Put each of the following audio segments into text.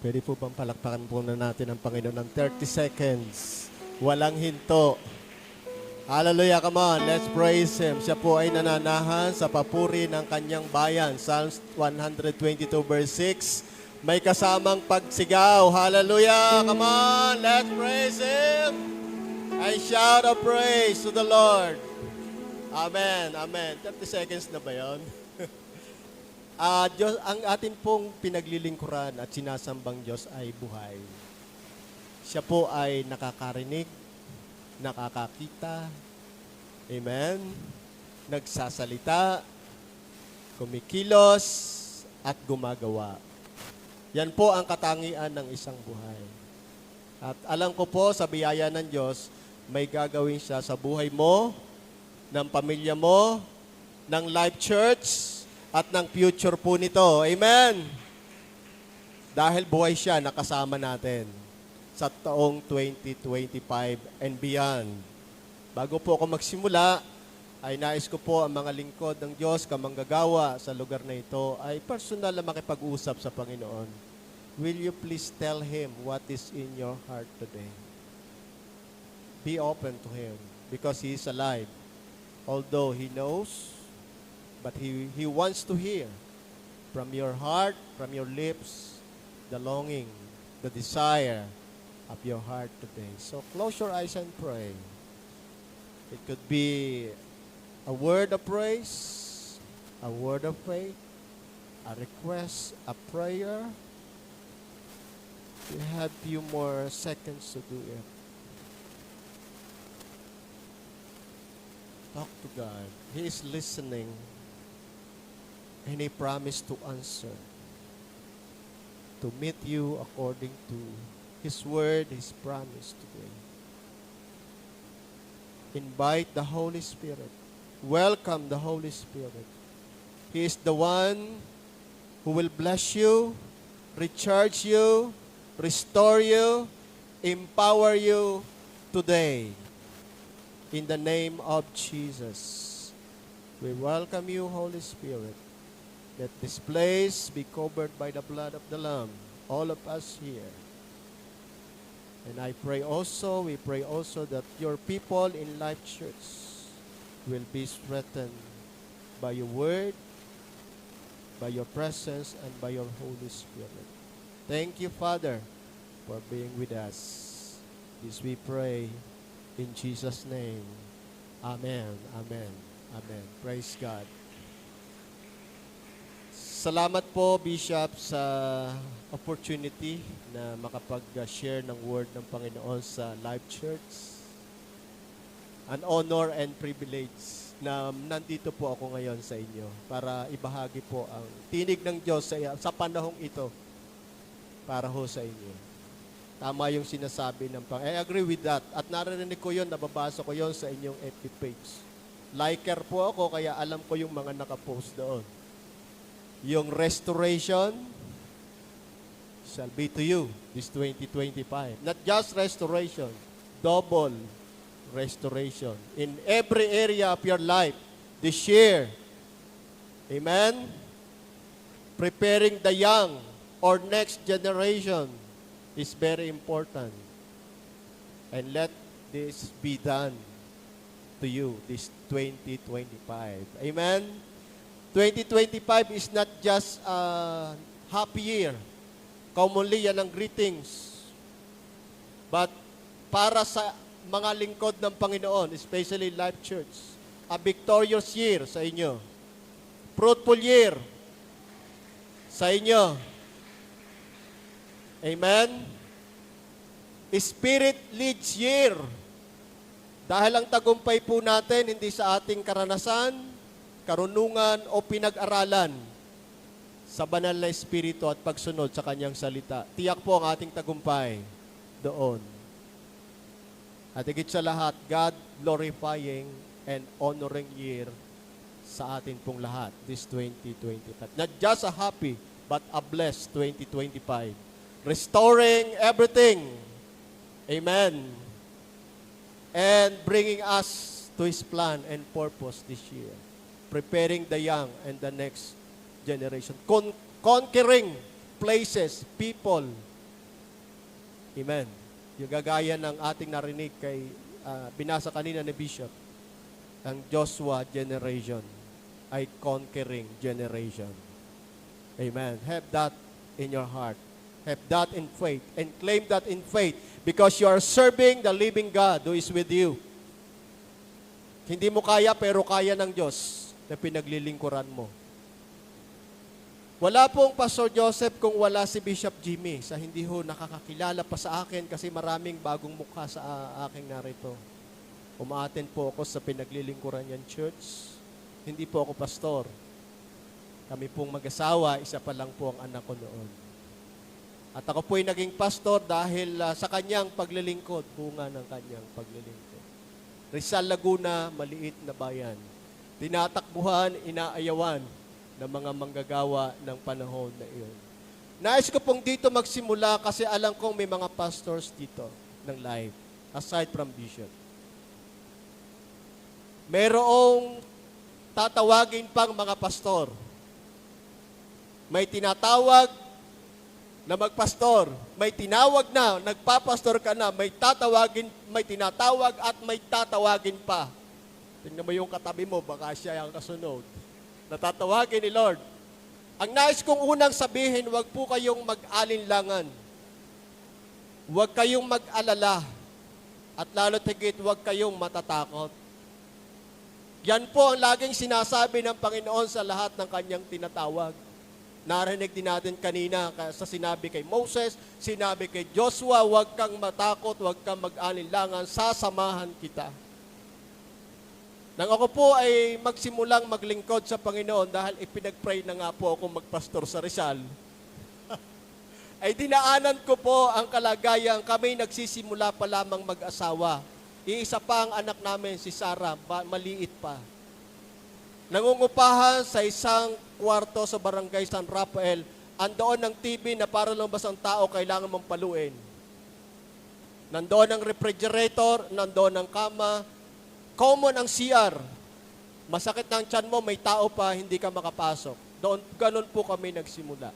Pwede po bang palakpakan po na natin ang Panginoon ng 30 seconds? Walang hinto. Hallelujah, come on, let's praise Him. Siya po ay nananahan sa papuri ng kanyang bayan. Psalms 122 verse 6. May kasamang pagsigaw. Hallelujah, come on, let's praise Him. I shout a praise to the Lord. Amen, amen. 30 seconds na ba yun? Diyos, ang atin pong pinaglilingkuran at sinasambang Diyos ay buhay. Siya po ay nakakarinig, nakakakita, amen, nagsasalita, kumikilos, at gumagawa. Yan po ang katangian ng isang buhay. At alam ko po sa biyaya ng Diyos, may gagawin siya sa buhay mo, ng pamilya mo, ng Life Church, at ng future po nito. Amen! Dahil buhay siya, nakasama natin sa taong 2025 and beyond. Bago po ako magsimula, ay nais ko po ang mga lingkod ng Diyos, kamanggagawa sa lugar na ito, ay personal na makipag-usap sa Panginoon. Will you please tell Him what is in your heart today? Be open to Him because He is alive. Although He knows, but He wants to hear from your heart, from your lips, the longing, the desire of your heart today. So close your eyes and pray. It could be a word of praise, a word of faith, a request, a prayer. You have few more seconds to do it. Talk to God. He is listening. And He promised to answer, to meet you according to His word, His promise today. Invite the Holy Spirit. Welcome the Holy Spirit. He is the one who will bless you, recharge you, restore you, empower you today. In the name of Jesus, we welcome you, Holy Spirit. Let this place be covered by the blood of the Lamb, all of us here. And I pray also, we pray also that your people in Life Church will be strengthened by your word, by your presence, and by your Holy Spirit. Thank you, Father, for being with us. This we pray in Jesus' name. Amen, amen, amen. Praise God. Salamat po, Bishop, sa opportunity na makapag-share ng word ng Panginoon sa Life Church. An honor and privilege na nandito po ako ngayon sa inyo para ibahagi po ang tinig ng Diyos sa panahong ito para ho sa inyo. Tama yung sinasabi ng Panginoon. I agree with that. At narinig ko yun, nababasa ko yun sa inyong FB page. Liker po ako, kaya alam ko yung mga nakapost doon. Yung restoration shall be to you this 2025. Not just restoration, double restoration in every area of your life this year. Amen? Preparing the young or next generation is very important. And let this be done to you this 2025. Amen? 2025 is not just a happy year. Commonly, yan ang greetings. But para sa mga lingkod ng Panginoon, especially Life Church, a victorious year sa inyo. Fruitful year sa inyo. Amen? Spirit leads year. Dahil ang tagumpay po natin, hindi sa ating karanasan, karunungan o pinag-aralan sa banal na espiritu at pagsunod sa kanyang salita. Tiyak po ang ating tagumpay doon. At higit sa lahat, God glorifying and honoring year sa atin pong lahat this 2025. Not just a happy, but a blessed 2025. Restoring everything. Amen. And bringing us to His plan and purpose this year. Preparing the young and the next generation. Conquering places, people, Amen. Yung gagaya ng ating narinig kay binasa kanina ni Bishop, ang Joshua generation ay conquering generation. Amen. Have that in your heart. Have that in faith. And claim that in faith because you are serving the living God who is with you. Hindi mo kaya pero kaya ng Diyos na pinaglilingkuran mo. Wala pong Pastor Joseph kung wala si Bishop Jimmy sa hindi ho nakakakilala pa sa akin kasi maraming bagong mukha sa aking narito. Umaaten po ako sa pinaglilingkuran niyang church. Hindi po ako pastor. Kami pong mag-asawa, isa pa lang po ang anak ko noon. At ako po'y naging pastor dahil sa kanyang paglilingkod, bunga ng kanyang paglilingkod. Rizal, Laguna, maliit na bayan. Tinatakbuhan, inaayawan ng mga manggagawa ng panahon na iyon. Nais ko pong dito magsimula kasi alam kong may mga pastors dito ng live, aside from Bishop. Merong tatawagin pang mga pastor. May tinatawag na magpastor. May tinawag na, nagpapastor ka na, may tatawagin, may tinatawag at may tatawagin pa. Tingnan mo yung katabi mo, baka siya ang kasunod. Natatawagin ni Lord. Ang nais kong unang sabihin, huwag po kayong mag-alinlangan. Huwag kayong mag-alala. At lalo't higit, huwag kayong matatakot. Yan po ang laging sinasabi ng Panginoon sa lahat ng kanyang tinatawag. Narinig din natin kanina sa sinabi kay Moses, sinabi kay Joshua, huwag kang matakot, huwag kang mag-alinlangan, sasamahan kita. Nang ako po ay magsimulang maglingkod sa Panginoon dahil ipinag-pray na nga po ako magpastor sa Rizal, ay dinaanan ko po ang kalagayan, kami nagsisimula pa lamang mag-asawa. Iisa pa ang anak namin, si Sarah, maliit pa. Nangungupahan sa isang kwarto sa barangay San Rafael, andoon ng TV na para lumabas ang tao, kailangan mong paluin. Nandoon ang refrigerator, nandoon ang kama, common ang CR. Masakit na ang tiyan mo, may tao pa, hindi ka makapasok. Ganun po kami nagsimula.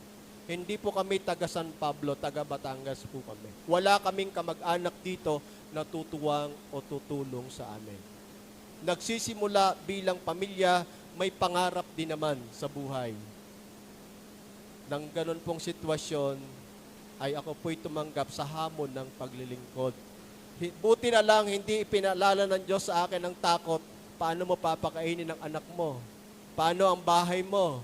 Hindi po kami taga San Pablo, taga Batangas po kami. Wala kaming kamag-anak dito na tutuwang o tutulong sa amin. Nagsisimula bilang pamilya, may pangarap din naman sa buhay. Nang ganun pong sitwasyon, ay ako po'y tumanggap sa hamon ng paglilingkod. Buti na lang, hindi ipinaalala ng Diyos sa akin ang takot. Paano mo papakainin ang anak mo? Paano ang bahay mo?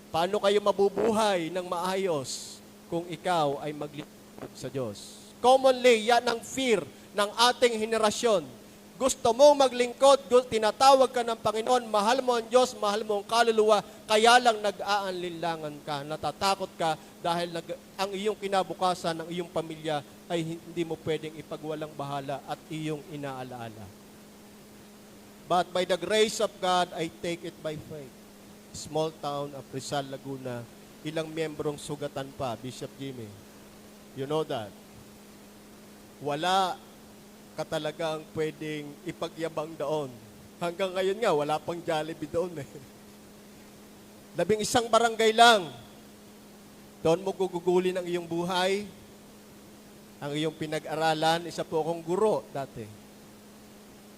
Paano kayo mabubuhay ng maayos kung ikaw ay maglingkod sa Diyos? Commonly, yan ang fear ng ating henerasyon. Gusto mong maglingkod, tinatawag ka ng Panginoon, mahal mo ang Diyos, mahal mo ang kaluluwa, kaya lang nag-aanlinlangan ka, natatakot ka dahil ang iyong kinabukasan, ang iyong pamilya ay hindi mo pwedeng ipagwalang bahala at iyong inaalaala. But by the grace of God, I take it by faith. Small town of Rizal, Laguna, ilang miyembrong sugatan pa, Bishop Jimmy. You know that. Wala ka talagang pwedeng ipagyabang doon. Hanggang ngayon nga, wala pang Jollibee doon eh. 11 barangay lang. Doon mo gugugulin ang iyong buhay, ang iyong pinag-aralan. Isa po akong guro dati.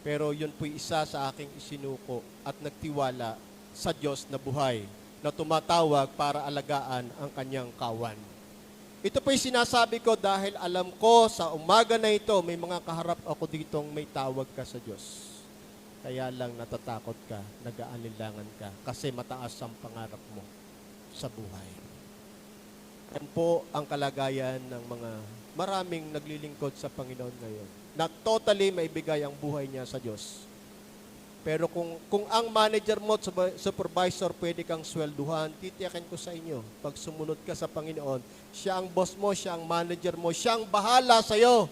Pero yun po'y isa sa aking isinuko at nagtiwala sa Diyos na buhay na tumatawag para alagaan ang kanyang kawan. Ito po'y sinasabi ko dahil alam ko sa umaga na ito, may mga kaharap ako ditong may tawag ka sa Diyos. Kaya lang natatakot ka, nag-aalilangan ka, kasi mataas ang pangarap mo sa buhay. Yan po ang kalagayan ng mga maraming naglilingkod sa Panginoon ngayon, na totally maibigay ang buhay niya sa Diyos. Pero kung ang manager mo at supervisor pwede kang swelduhan, titiyakin ko sa inyo, pag sumunod ka sa Panginoon, siya ang boss mo, siya ang manager mo, siya ang bahala sa iyo.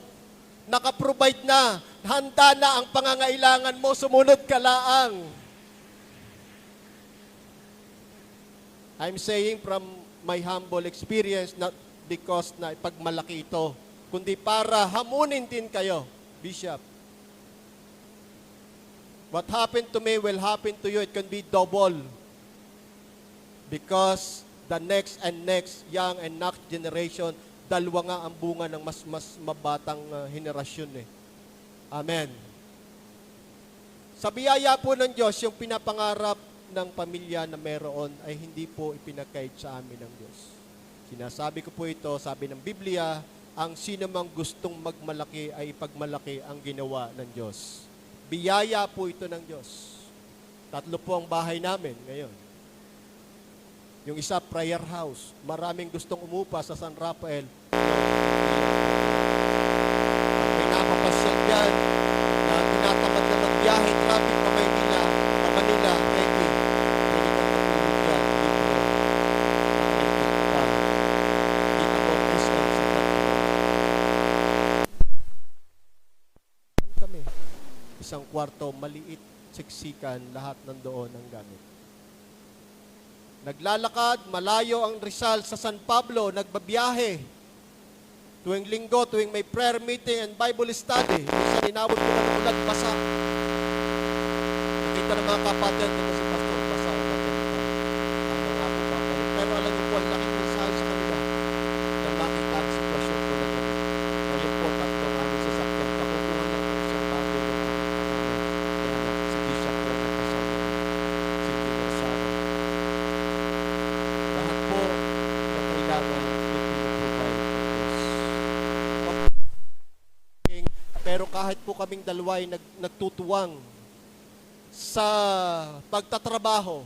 Nakaprovide na, handa na ang pangangailangan mo, sumunod ka laang. I'm saying from my humble experience, not because na pagmalaki ito, kundi para hamunin din kayo, Bishop. What happened to me will happen to you. It can be double. Because the next and next young and next generation dalawa nga ang bunga ng mas mabatang henerasyon eh. Amen. Sa biyaya po ng Diyos, yung pinapangarap ng pamilya na meron ay hindi po ipinagkait sa amin ng Diyos. Sinasabi ko po ito, sabi ng Biblia, ang sino mang gustong magmalaki ay ipagmalaki ang ginawa ng Diyos. Biyaya po ito ng Diyos. 3 po ang bahay namin ngayon. Yung isa, prayer house. Maraming gustong umupa sa San Rafael. At may napapasyal dyan na tinatamad na magbiyahe, traffic pa Manila, ready. Pwede kang matulog dyan. Kita mo, Christian, sa kami. Isang kwarto, maliit, siksikan, lahat nandoon ang gamit. Naglalakad, malayo ang Rizal sa San Pablo, nagbabiyahe. Tuwing linggo, tuwing may prayer meeting and Bible study, minsan inabot ko na ng ulan, basa. Nakita ng mga kapatid na si Pastor, basa ang pagkakita. Ang mga ako papalik. Pero alam niyo po, ang laking mensahe sa kanila na makita ang sitwasyon ko na gano'n. Ngayon po, 3 aming sasakyan. Pakukuha lang ang isang bago ng si Bishop po na kasama. Si Dinosaro. Lahat po na kailangan ipinaprovide ng Diyos. Pero kahit po kaming dalawa ay nagtutuwang sa pagtatrabaho,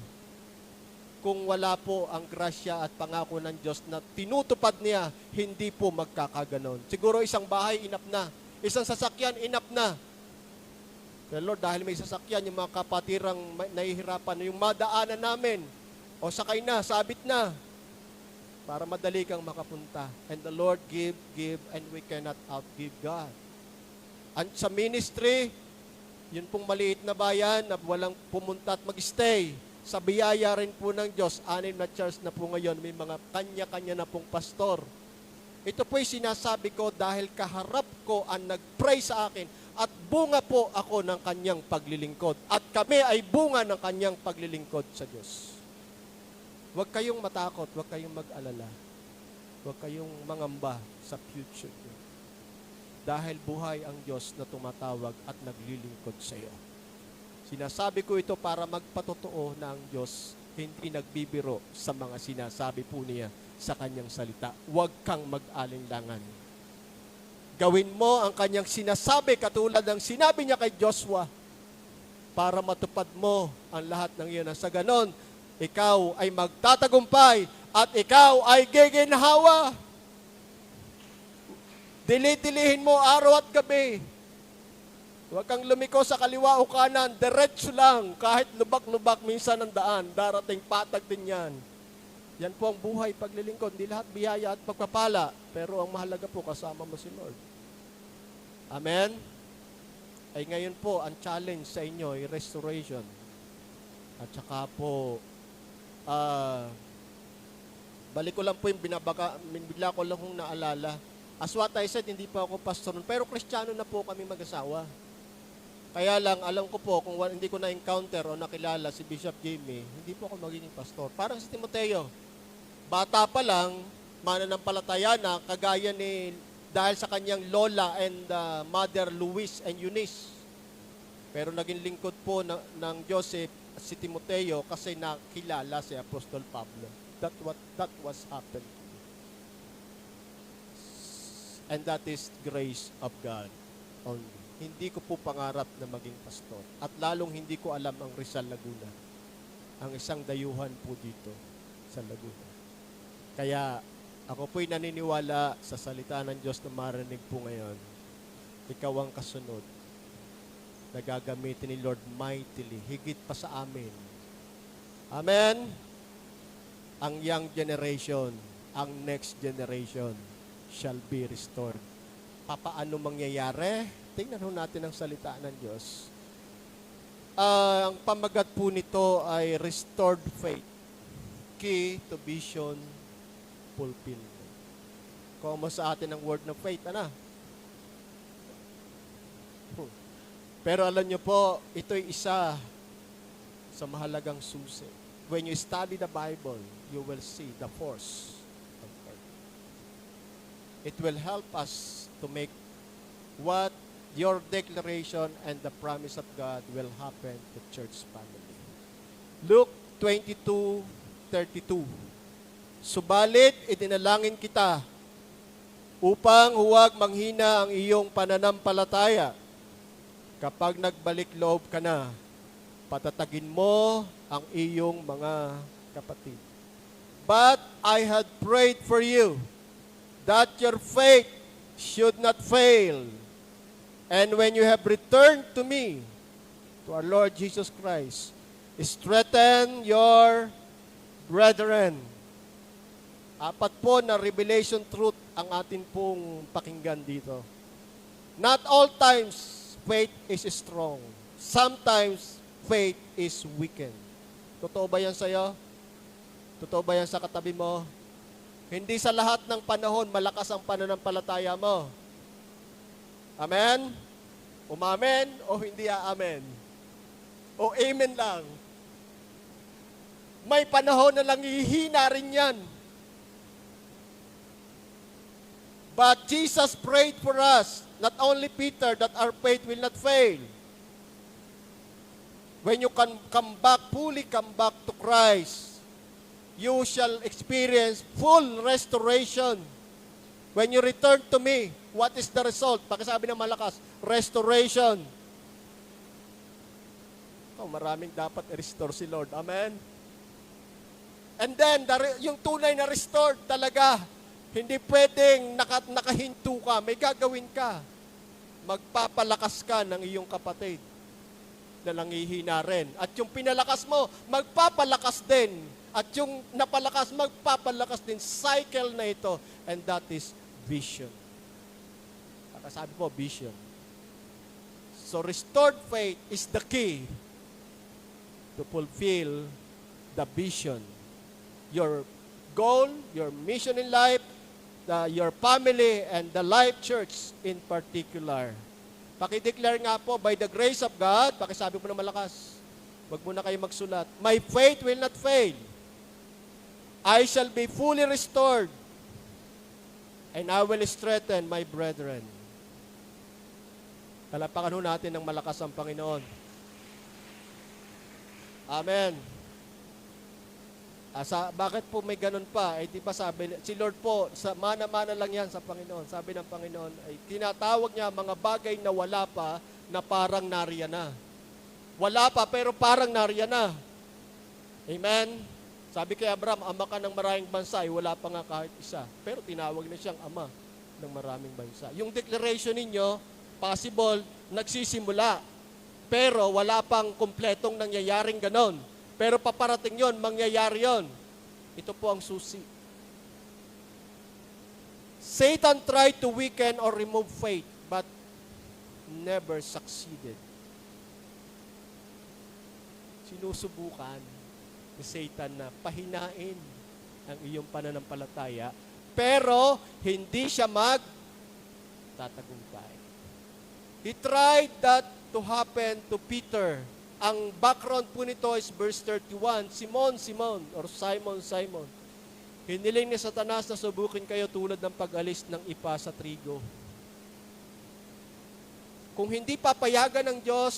kung wala po ang grasya at pangako ng Diyos na tinutupad niya, hindi po magkakaganon. Siguro isang bahay, enough na. Isang sasakyan, enough na. Pero Lord, dahil may sasakyan, yung mga kapatirang nahihirapan, yung madaanan namin, o sakay na, sabit na, para madali kang makapunta. And the Lord give, and we cannot outgive God. And sa ministry, yun pong maliit na bayan na walang pumunta at mag-stay. Sa biyaya rin po ng Diyos, 6 na church na po ngayon, may mga kanya-kanya na pong pastor. Ito po'y sinasabi ko dahil kaharap ko ang nag-pray sa akin at bunga po ako ng kanyang paglilingkod. At kami ay bunga ng kanyang paglilingkod sa Diyos. Huwag kayong matakot, huwag kayong mag-alala. Huwag kayong mangamba sa future niyo. Dahil buhay ang Diyos na tumatawag at naglilingkod sa iyo. Sinasabi ko ito para magpatotoo na ang Diyos hindi nagbibiro sa mga sinasabi po niya sa kanyang salita. Huwag kang mag-alinlangan. Gawin mo ang kanyang sinasabi katulad ng sinabi niya kay Joshua para matupad mo ang lahat ng iyon. Sa ganon, ikaw ay magtatagumpay at ikaw ay giginhawa. Dili-dilihin mo araw at gabi. Huwag kang lumiko sa kaliwa o kanan, diretso lang. Kahit lubak-lubak minsan ang daan, darating patag din yan. Yan po ang buhay paglilingkod. Hindi lahat biyaya at pagpapala, pero ang mahalaga po kasama mo si Lord. Amen? Ay ngayon po, ang challenge sa inyo ay restoration. At saka po, balik ko lang po yung bigla ko lang kong naalala. As what I said, hindi pa ako pastor nun, pero Kristiyano na po kami mag-asawa. Kaya lang, alam ko po, kung hindi ko na-encounter o nakilala si Bishop Jamie, hindi po ako magiging pastor. Parang si Timoteo, bata pa lang, mananampalataya na, kagaya ni, dahil sa kanyang lola and mother Luis and Eunice. Pero naging lingkod po ng Joseph si Timoteo kasi nakilala si Apostol Pablo. That was happened. And that is grace of God only. Hindi ko po pangarap na maging pastor. At lalong hindi ko alam ang Rizal, Laguna. Ang isang dayuhan po dito sa Laguna. Kaya ako po'y naniniwala sa salita ng Diyos na marinig po ngayon. Ikaw ang kasunod na gagamitin ni Lord mightily, higit pa sa amin. Amen? Ang young generation, ang next generation shall be restored. Papaano mangyayari? Tingnan ho natin ang salita ng Diyos. Ang pamagat po nito ay restored faith. Key to vision fulfillment. Kung mo sa atin ang word ng faith, ano? Pero alam nyo po, ito'y isa sa mahalagang susi. When you study the Bible, you will see the force of faith. It will help us to make what your declaration and the promise of God will happen to church family. Luke 22:32. Subalit, itinalangin kita upang huwag manghina ang iyong pananampalataya. Kapag nagbalik loob ka na, patatagin mo ang iyong mga kapatid. But I had prayed for you that your faith should not fail. And when you have returned to me, to our Lord Jesus Christ, strengthen your brethren. Apat po na revelation truth ang atin pong pakinggan dito. Not all times faith is strong. Sometimes faith is weakened. Totoo ba yan sa'yo? Totoo ba yan sa katabi mo? Hindi sa lahat ng panahon malakas ang pananampalataya mo. Amen? Umamen o hindi aamen? O amen lang? May panahon na lang hihina rin yan. But Jesus prayed for us, not only Peter, that our faith will not fail. When you can fully come back to Christ, you shall experience full restoration. When you return to me, what is the result? Pakisabi ng malakas, restoration. Oh, maraming dapat i-restore si Lord. Amen? And then, yung tunay na restored talaga, hindi pwedeng nakahinto ka, may gagawin ka. Magpapalakas ka ng iyong kapatid na nangihina rin. At yung pinalakas mo, magpapalakas din. At yung napalakas, magpapalakas din. Cycle na ito. And that is vision. Sabi po, vision. So restored faith is the key to fulfill the vision. Your goal, your mission in life, your family, and the Life Church in particular. Pakideclare nga po, by the grace of God, pakisabi mo na malakas, wag mo na kayo magsulat, my faith will not fail. I shall be fully restored, and I will strengthen my brethren. Talapakan ho natin ng malakas ang Panginoon. Amen. Bakit po may ganun pa? Eh, di ba sabi, si Lord po, mana-mana lang yan sa Panginoon. Sabi ng Panginoon, ay tinatawag niya mga bagay na wala pa, na parang nariyan na. Wala pa, pero parang nariyan na. Amen? Sabi kay Abraham, ama ka ng maraming bansa, ay wala pa nga kahit isa. Pero tinawag na siyang ama ng maraming bansa. Yung declaration ninyo, possible, nagsisimula. Pero wala pang kumpletong nangyayaring ganon. Pero paparating yon, mangyayari yon. Ito po ang susi. Satan tried to weaken or remove faith, but never succeeded. Sinusubukan ni Satan na pahinain ang iyong pananampalataya, pero hindi siya magtatagumpay. He tried that to happen to Peter. Ang background po nito is verse 31, Simon, or Simon. Hiniling ni Satanas na subukin kayo tulad ng pag-alis ng ipa sa trigo. Kung hindi papayagan ng Diyos,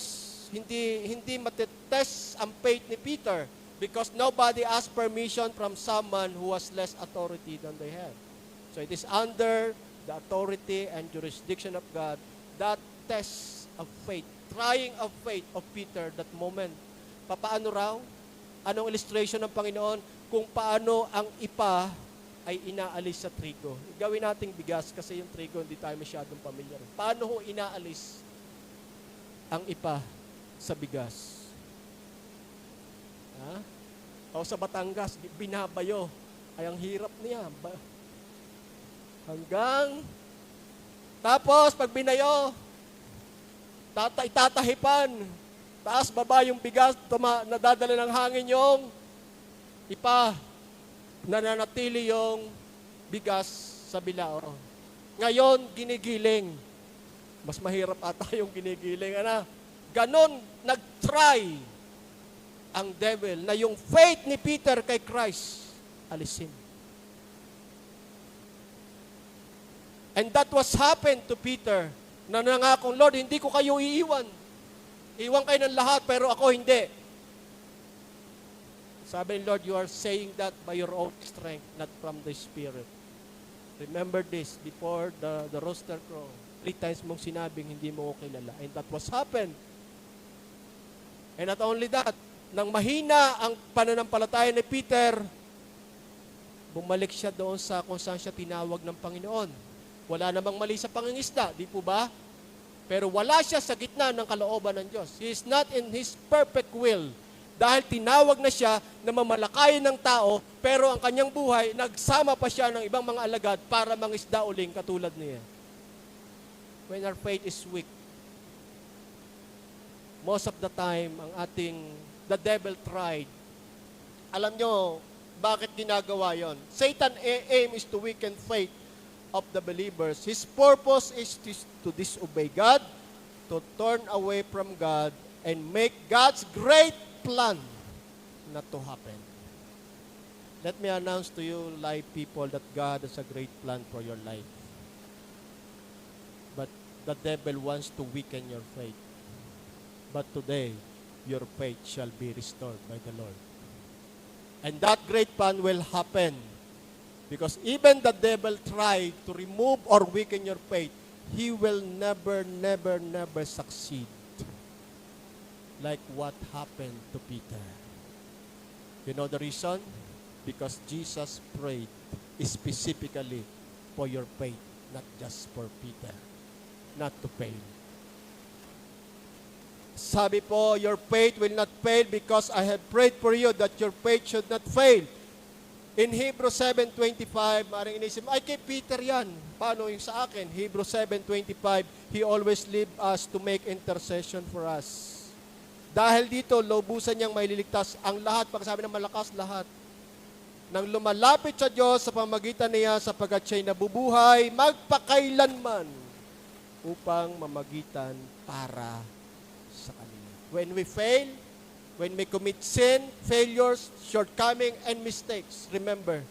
hindi matetest ang faith ni Peter because nobody asked permission from someone who has less authority than they have. So it is under the authority and jurisdiction of God that test of faith, trying of faith of Peter that moment. Papaano raw? Anong illustration ng Panginoon? Kung paano ang ipa ay inaalis sa trigo. Gawin nating bigas kasi yung trigo hindi tayo masyadong pamilyar. Paano ho inaalis ang ipa sa bigas? Ha? O sa Batangas, binabayo. Ay ang hirap niya. Hanggang tapos pag binayo, itatahipan. Taas, baba yung bigas, nadadala ng hangin yung ipa. Nananatili yung bigas sa bilao. Ngayon, ginigiling. Mas mahirap ata yung ginigiling. Ganon, nag-try ang devil na yung faith ni Peter kay Christ, alisin. And that was happened to Peter, na nangakong, Lord, hindi ko kayo iiwan. Iwan kayo ng lahat, pero ako hindi. Sabi ni Lord, you are saying that by your own strength, not from the Spirit. Remember this, before the rooster crow, 3 times mong sinabing hindi mo ko kilala. And that was happened. And not only that, nang mahina ang pananampalataya ni Peter, bumalik siya doon sa kung saan siya tinawag ng Panginoon. Wala namang mali sa pangingisda, di po ba? Pero wala siya sa gitna ng kalooban ng Diyos. He is not in His perfect will. Dahil tinawag na siya na mamalakayin ng tao, pero ang kanyang buhay, nagsama pa siya ng ibang mga alagad para mangisda uling katulad niya. When our faith is weak, most of the time, the devil tried. Alam nyo, bakit ginagawa yon? Satan aim is to weaken faith of the believers. His purpose is to disobey God, to turn away from God, and make God's great plan not to happen. Let me announce to you, live people, that God has a great plan for your life. But the devil wants to weaken your faith. But today, your faith shall be restored by the Lord. And that great plan will happen. Because even the devil tried to remove or weaken your faith, he will never, never, never succeed. Like what happened to Peter. You know the reason? Because Jesus prayed specifically for your faith, not just for Peter, not to fail. Sabi po, your faith will not fail because I have prayed for you that your faith should not fail. In Hebrews 7:25, maring inisip, ay kay Peter yan. Paano yung sa akin? Hebrews 7:25, he always leave us to make intercession for us. Dahil dito, lubusan niyang maililigtas ang lahat, pagkasabi ng malakas lahat, nang lumalapit sa Diyos sa pamagitan niya sapagkat siya'y nabubuhay magpakailanman upang mamagitan para sa kanila. When we fail, when we commit sin, failures, shortcoming, and mistakes, remember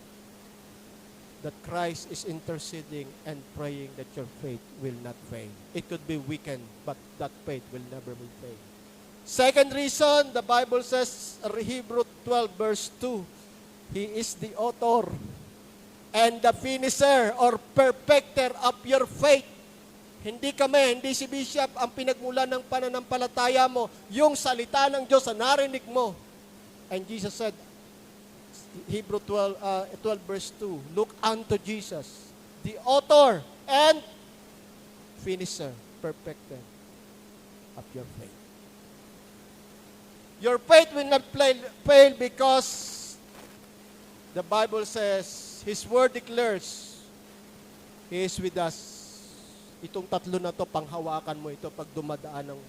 that Christ is interceding and praying that your faith will not fail. It could be weakened, but that faith will never will fail. Second reason, the Bible says, Hebrews 12 verse 2, He is the author and the finisher or perfecter of your faith. Hindi si Bishop ang pinagmulan ng pananampalataya mo, yung salita ng Diyos na narinig mo. And Jesus said, Hebrews 12 verse 2, look unto Jesus, the author and finisher, perfecter of your faith. Your faith will not fail because the Bible says, His Word declares, He is with us. Itong tatlo na to, panghawakan mo ito pag dumadaan ng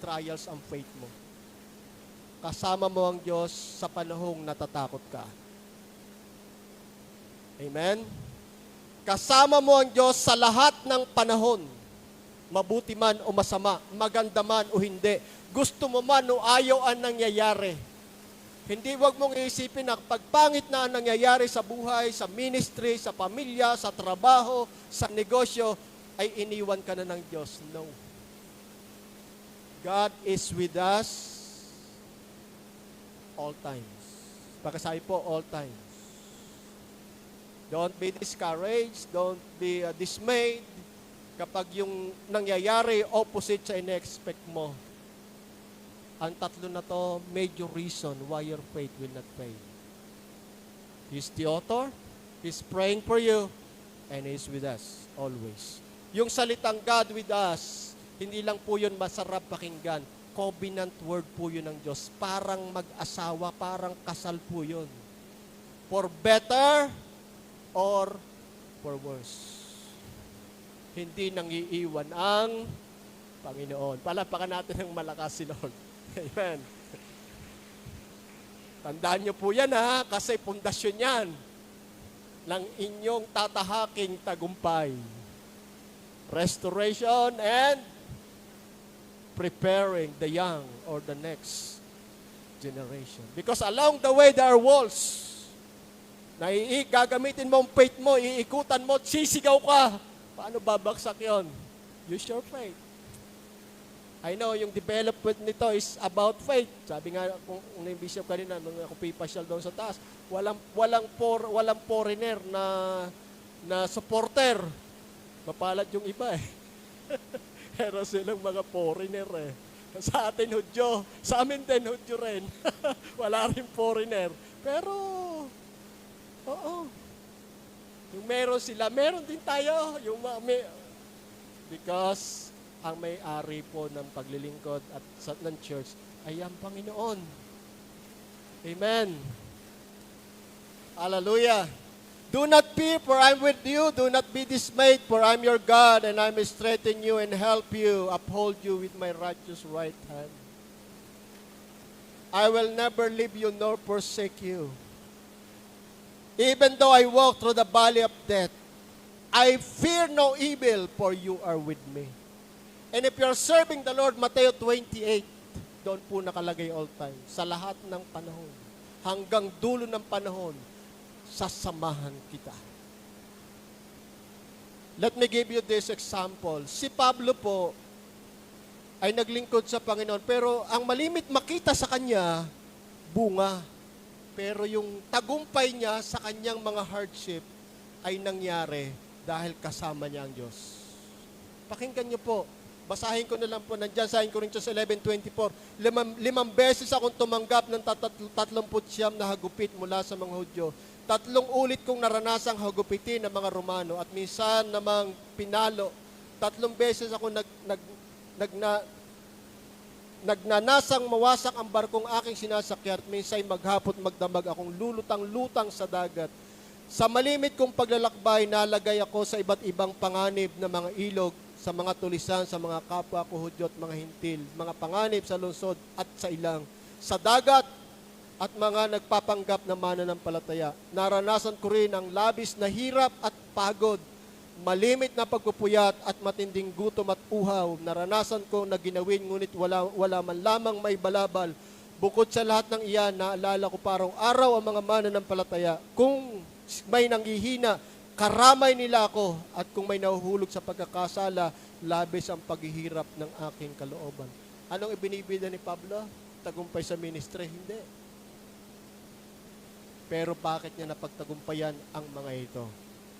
trials ang faith mo. Kasama mo ang Diyos sa panahong natatakot ka. Amen? Kasama mo ang Diyos sa lahat ng panahon. Mabuti man o masama, maganda man o hindi, gusto mo man o ayaw ang nangyayari. Hindi, wag mong iisipin na pagpangit na ang nangyayari sa buhay, sa ministry, sa pamilya, sa trabaho, sa negosyo, ay iniwan ka na ng Diyos. No. God is with us all times. Pagkasabi po, all times. Don't be discouraged, don't be dismayed kapag yung nangyayari opposite sa in-expect mo. Ang tatlo na to, major reason why your faith will not fail. He's the author, He's praying for you, and He's with us always. Yung salitang God with us, hindi lang po yun masarap pakinggan. Covenant word po yun ng Diyos. Parang mag-asawa, parang kasal po yun. For better or for worse. Hindi nang iiwan ang Panginoon. Palapakan natin ng malakas si Lord. Amen. Tandaan nyo po yan kasi pundasyon yan ng inyong tatahaking tagumpay. Restoration and preparing the young or the next generation. Because along the way, there are walls Gagamitin mo ang faith mo, iikutan mo, sisigaw ka. Paano babaksak yon? Use your faith. I know, yung development nito is about faith. Sabi nga, kung yung bishop kanina, nung ako pipasyal doon sa taas, walang foreigner na supporter. Mapalad yung iba eh. Pero silang mga foreigner eh. Sa atin, Hudyo. Sa amin din, Hudyo rin. Wala rin foreigner. Pero, oo. Yung meron sila, meron din tayo. Because ang may-ari po ng paglilingkod at ng church ay ang Panginoon. Amen. Hallelujah. Do not fear, for I'm with you. Do not be dismayed, for I'm your God, and I will strengthen you and help you, uphold you with my righteous right hand. I will never leave you nor forsake you. Even though I walk through the valley of death, I fear no evil, for you are with me. And if you're serving the Lord, Matthew 28, doon po nakalagay all time. Sa lahat ng panahon, hanggang dulo ng panahon, sasamahan kita. Let me give you this example. Si Pablo po ay naglingkod sa Panginoon, pero ang malimit makita sa kanya, bunga. Pero yung tagumpay niya sa kanyang mga hardship ay nangyari dahil kasama niya ang Diyos. Pakinggan niyo po. Basahin ko na lang po, nandyan sa Corinthians 11:24. Limang beses akong tumanggap ng 39 na hagupit mula sa mga Hudyo. 3 ulit kong naranasang hagupitin ng mga Romano at minsan namang pinalo. 3 beses ako nagnanasang mawasak ang barkong aking sinasakyan at minsan maghapot magdamag akong lulutang-lutang sa dagat. Sa malimit kong paglalakbay, nalagay ako sa iba't ibang panganib na mga ilog, sa mga tulisan, sa mga kapwa ko Hudyo at mga hintil, mga panganib sa lungsod at sa ilang, sa dagat at mga nagpapanggap na mananampalataya. Naranasan ko rin ang labis na hirap at pagod, malimit na pagpupuyat at matinding gutom at uhaw. Naranasan ko na ginawin, ngunit wala man lamang may balabal. Bukod sa lahat ng iyan, naalala ko parang araw ang mga mananampalataya. Kung may nanghihina, karamay nila ako, at kung may nahuhulog sa pagkakasala, labis ang paghihirap ng aking kalooban. Anong ibinibida ni Pablo? Tagumpay sa ministry? Hindi. Pero bakit niya napagtagumpayan ang mga ito?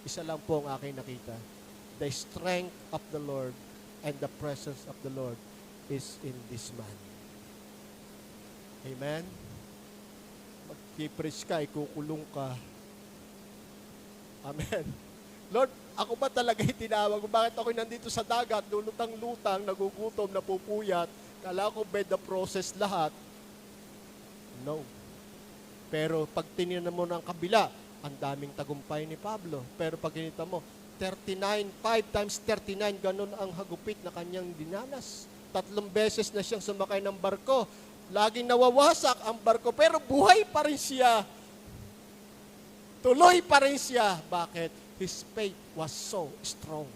Isa lang po ang aking nakita. The strength of the Lord and the presence of the Lord is in this man. Amen? Mag-preach ka, ikukulong ka. Amen. Lord, ako ba talaga itinawag? Bakit ako nandito sa dagat, lulutang-lutang, nagugutom, napupuyat? Kala ko bed the process lahat. No. Pero pag tinignan mo ng kabila, ang daming tagumpay ni Pablo. Pero pag kinita mo, 39, 5 times 39, ganun ang hagupit na kanyang dinanas. 3 beses na siyang sumakay ng barko. Laging nawawasak ang barko, pero buhay pa rin siya. Tuloy pa rin siya. Bakit? His faith was so strong.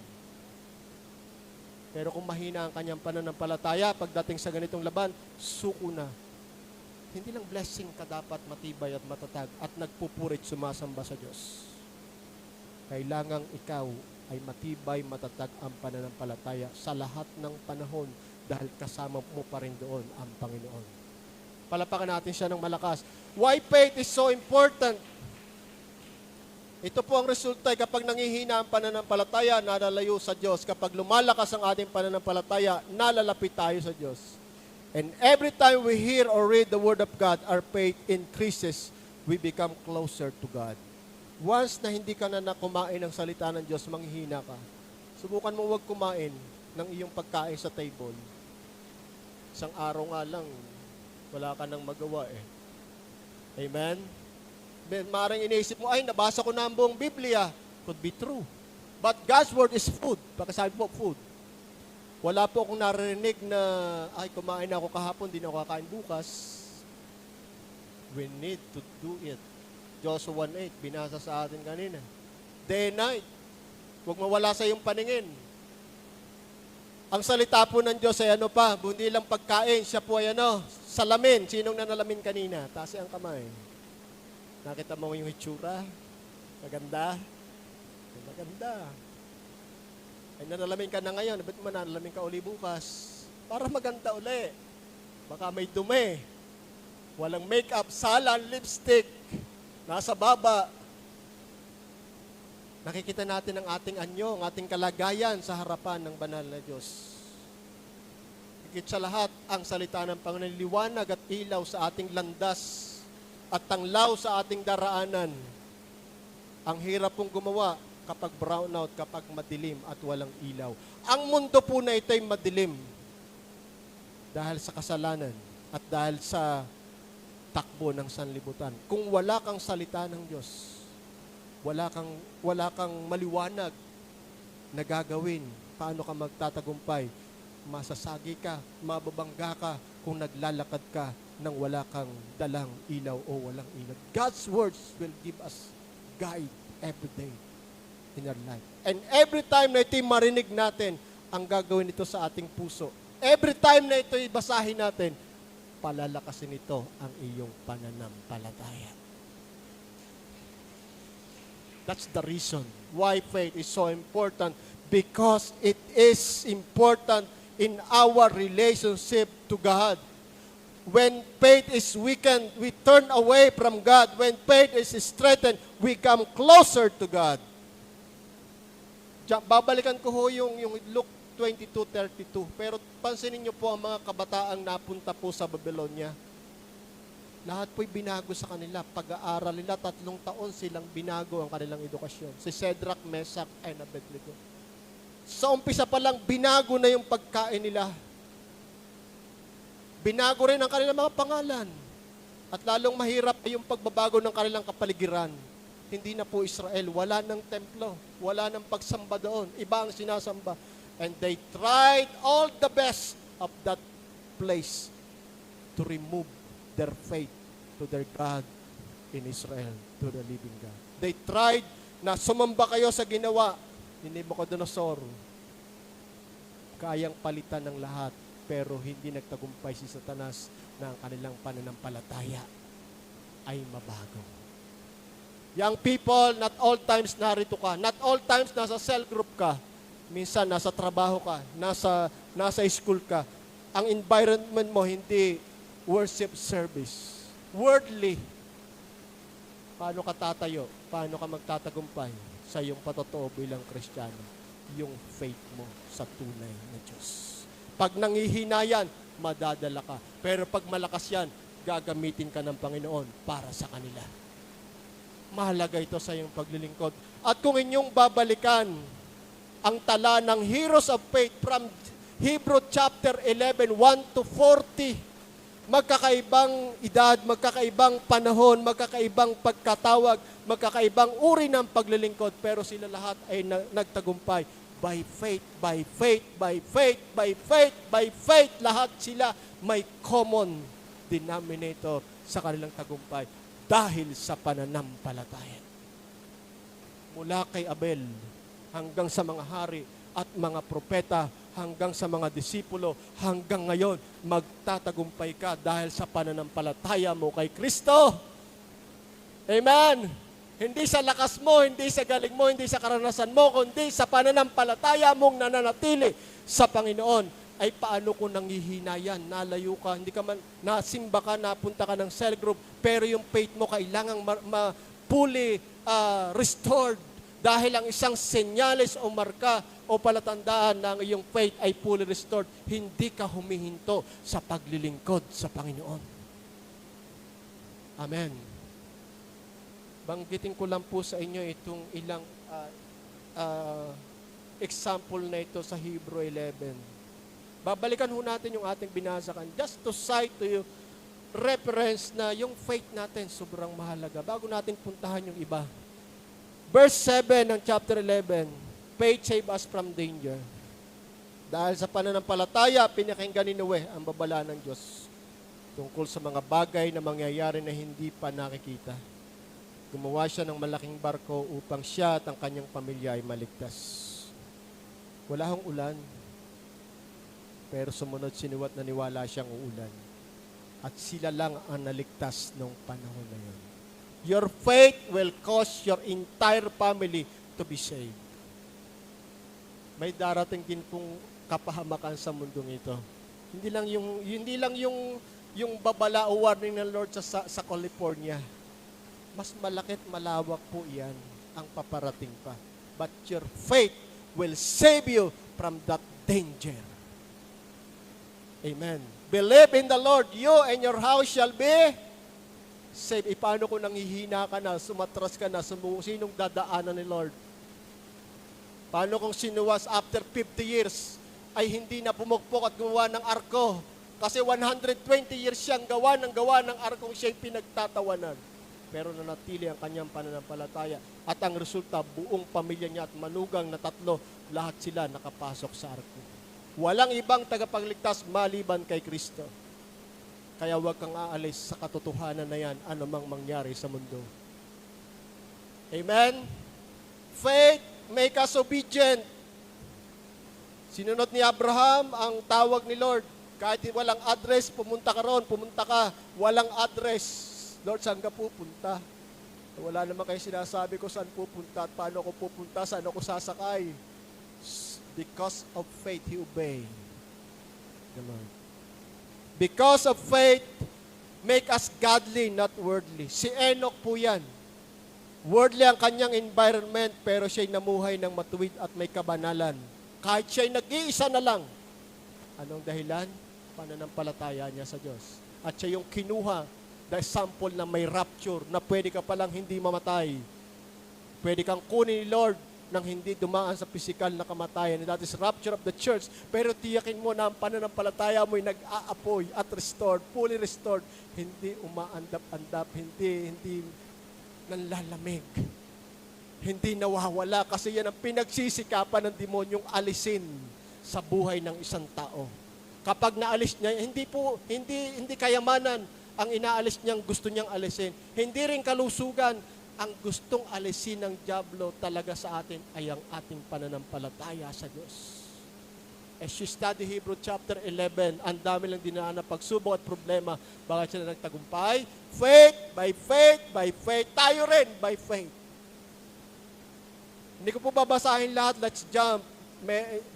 Pero kung mahina ang kanyang pananampalataya, pagdating sa ganitong laban, suko na. Hindi lang blessing ka dapat matibay at matatag at nagpupurit sumasamba sa Diyos. Kailangang ikaw ay matibay, matatag ang pananampalataya sa lahat ng panahon dahil kasama mo pa rin doon ang Panginoon. Palapakan natin siya ng malakas. Why faith is so important? Ito po ang resulta kapag nangihina ang pananampalataya, nalalayo sa Diyos. Kapag lumalakas ang ating pananampalataya, nalalapit tayo sa Diyos. And every time we hear or read the Word of God, our faith increases. We become closer to God. Once na hindi ka na kumain ng salita ng Diyos, manghihina ka. Subukan mo huwag kumain ng iyong pagkain sa table. Isang araw nga lang, wala ka nang magawa eh. Amen? Maring iniisip mo, ay, nabasa ko na ang buong Biblia. Could be true. But God's Word is food. Pakisabi po, food. Wala po akong narinig na, ay, kumain ako kahapon, di na ako kakain bukas. We need to do it. Joshua 1:8, binasa sa atin kanina. Day and night. Huwag mawala sa iyong paningin. Ang salita po ng Diyos ay ano pa, hindi lang pagkain, siya po ay ano, salamin. Sinong nanalamin kanina? Taas ang kamay. Nakita mo yung hitsura? Maganda? Maganda. Ay nalalamin ka na ngayon, ba't mo nalalamin ka uli bukas? Para maganda uli. Baka may dumi. Walang makeup, salan, lipstick. Nasa baba. Nakikita natin ang ating anyo, ang ating kalagayan sa harapan ng banal na Diyos. Higit sa lahat, ang salita ng Panginoon, liwanag at ilaw sa ating landas at tanglaw sa ating daraanan. Ang hirap pong gumawa kapag brownout, kapag madilim at walang ilaw. Ang mundo po na ito ay madilim dahil sa kasalanan at dahil sa takbo ng sanlibutan. Kung wala kang salita ng Diyos, wala kang maliwanag na gagawin, paano ka magtatagumpay? Masasagi ka, mababangga ka kung naglalakad ka nang wala kang dalang ilaw o walang ilaw. God's words will give us guide every day in our life. And every time na ito'y marinig natin, ang gagawin ito sa ating puso. Every time na ito'y basahin natin, palalakasin ito ang iyong pananampalataya. That's the reason why faith is so important, because it is important in our relationship to God. When faith is weakened, we turn away from God. When faith is strengthened, we come closer to God. Babalikan ko ho yung Luke 22:32. Pero pansinin niyo po ang mga kabataang napunta po sa Babylonia. Lahat po'y binago sa kanila. Pag-aaral nila, 3 taon silang binago ang kanilang edukasyon. Si Shadrach, Meshach, and Abednego. Sa umpisa pa lang, binago na yung pagkain nila. Binago rin ang kanilang mga pangalan. At lalong mahirap ay yung pagbabago ng kanilang kapaligiran. Hindi na po Israel. Wala ng templo. Wala ng pagsamba doon. Iba ang sinasamba. And they tried all the best of that place to remove their faith to their God in Israel, to the living God. They tried na sumamba kayo sa ginawa ni Nebuchadnezzar. Kayang palitan ng lahat, pero hindi nagtagumpay si Satanas na ang kanilang pananampalataya ay mabago. Young people, not all times narito ka. Not all times nasa cell group ka. Minsan nasa trabaho ka, nasa school ka. Ang environment mo hindi worship service. Worldly. Paano ka tatayo? Paano ka magtatagumpay sa iyong patotoo bilang Kristiyano? Yung faith mo sa tunay na Diyos. Pag nangihina yan, madadala ka. Pero pag malakas yan, gagamitin ka ng Panginoon para sa kanila. Mahalaga ito sa iyong paglilingkod. At kung inyong babalikan ang tala ng Heroes of Faith from Hebrew chapter 11, 1 to 40, magkakaibang edad, magkakaibang panahon, magkakaibang pagkatawag, magkakaibang uri ng paglilingkod, pero sila lahat ay nagtagumpay by faith, by faith, by faith, by faith, by faith. Lahat sila may common denominator sa kanilang tagumpay dahil sa pananampalataya. Mula kay Abel hanggang sa mga hari at mga propeta, hanggang sa mga disipulo, hanggang ngayon, magtatagumpay ka dahil sa pananampalataya mo kay Kristo. Amen! Hindi sa lakas mo, hindi sa galing mo, hindi sa karanasan mo, kundi sa pananampalataya mong nananatili sa Panginoon. Ay paano kung nanghihina yan, nalayo ka, hindi ka man, nasimba ka, napunta ka ng cell group, pero yung faith mo kailangang fully restored. Dahil ang isang senyales o marka o palatandaan ng iyong faith ay fully restored, hindi ka humihinto sa paglilingkod sa Panginoon. Amen. Banggitin ko lang po sa inyo itong ilang example na ito sa Hebrew 11. Babalikan ho natin yung ating binasakan just to cite to you reference na yung faith natin sobrang mahalaga. Bago natin puntahan yung iba. Verse 7 ng chapter 11, faith save us from danger. Dahil sa pananampalataya, pinakinggan ni Noe ang babala ng Diyos tungkol sa mga bagay na mangyayari na hindi pa nakikita. Gumawa siya ng malaking barko upang siya at ang kanyang pamilya ay maligtas. Wala hong ulan, pero sumunod sinuwat na niwala siyang uulan. At sila lang ang naligtas noong panahon na yun. Your faith will cause your entire family to be saved. May darating din pong kapahamakan sa mundong ito. Hindi lang yung babala o warning ng Lord sa California. Mas malaki at malawak po yan ang paparating pa. But your faith will save you from that danger. Amen. Believe in the Lord, you and your house shall be saved. Paano kung nanghihina ka na, sumatras ka na, sinong dadaanan ni Lord? Paano kung sinuwas after 50 years ay hindi na pumukpok at gumawa ng arko? Kasi 120 years siyang gawa ng arkong siya'y pinagtatawanan. Pero nanatili ang kanyang pananampalataya. At ang resulta, buong pamilya niya at manugang na 3, lahat sila nakapasok sa arko. Walang ibang tagapagligtas maliban kay Kristo. Kaya huwag kang aalis sa katotohanan na yan, anumang mangyari sa mundo. Amen? Faith make us obedient. Sinunod ni Abraham ang tawag ni Lord. Kahit walang address, pumunta ka ron, pumunta ka. Walang address. Lord, saan ka pupunta? Wala naman kayo sinasabi ko saan pupunta at paano ako pupunta, saan ako sasakay. Because of faith, he obeyed the Lord. Because of faith, make us godly, not worldly. Si Enoch po yan. Worldly ang kanyang environment, pero siya'y namuhay ng matuwid at may kabanalan. Kahit siya'y nag-iisa na lang. Anong dahilan? Pananampalataya niya sa Diyos. At siya yung kinuha the sample na may rapture, na pwede ka palang hindi mamatay. Pwede kang kunin ni Lord nang hindi dumaan sa physical na kamatayan. That is rapture of the church. Pero tiyakin mo na ang pananampalataya mo'y nag-aapoy at restored, fully restored. Hindi umaandap-andap, hindi nanlalamig. Hindi nawawala kasi yan ang pinagsisikapan ng demonyong alisin sa buhay ng isang tao. Kapag naalis niya, hindi kayamanan ang inaalis niyang gusto niyang alisin. Hindi rin kalusugan. Ang gustong alisin ng dyablo talaga sa atin ay ang ating pananampalataya sa Diyos. As you study Hebrew chapter 11, ang dami lang dinaan na pagsubok at problema. Bakit sila nagtagumpay? Faith, by faith, by faith. Tayo rin, by faith. Hindi ko po babasahin lahat. Let's jump.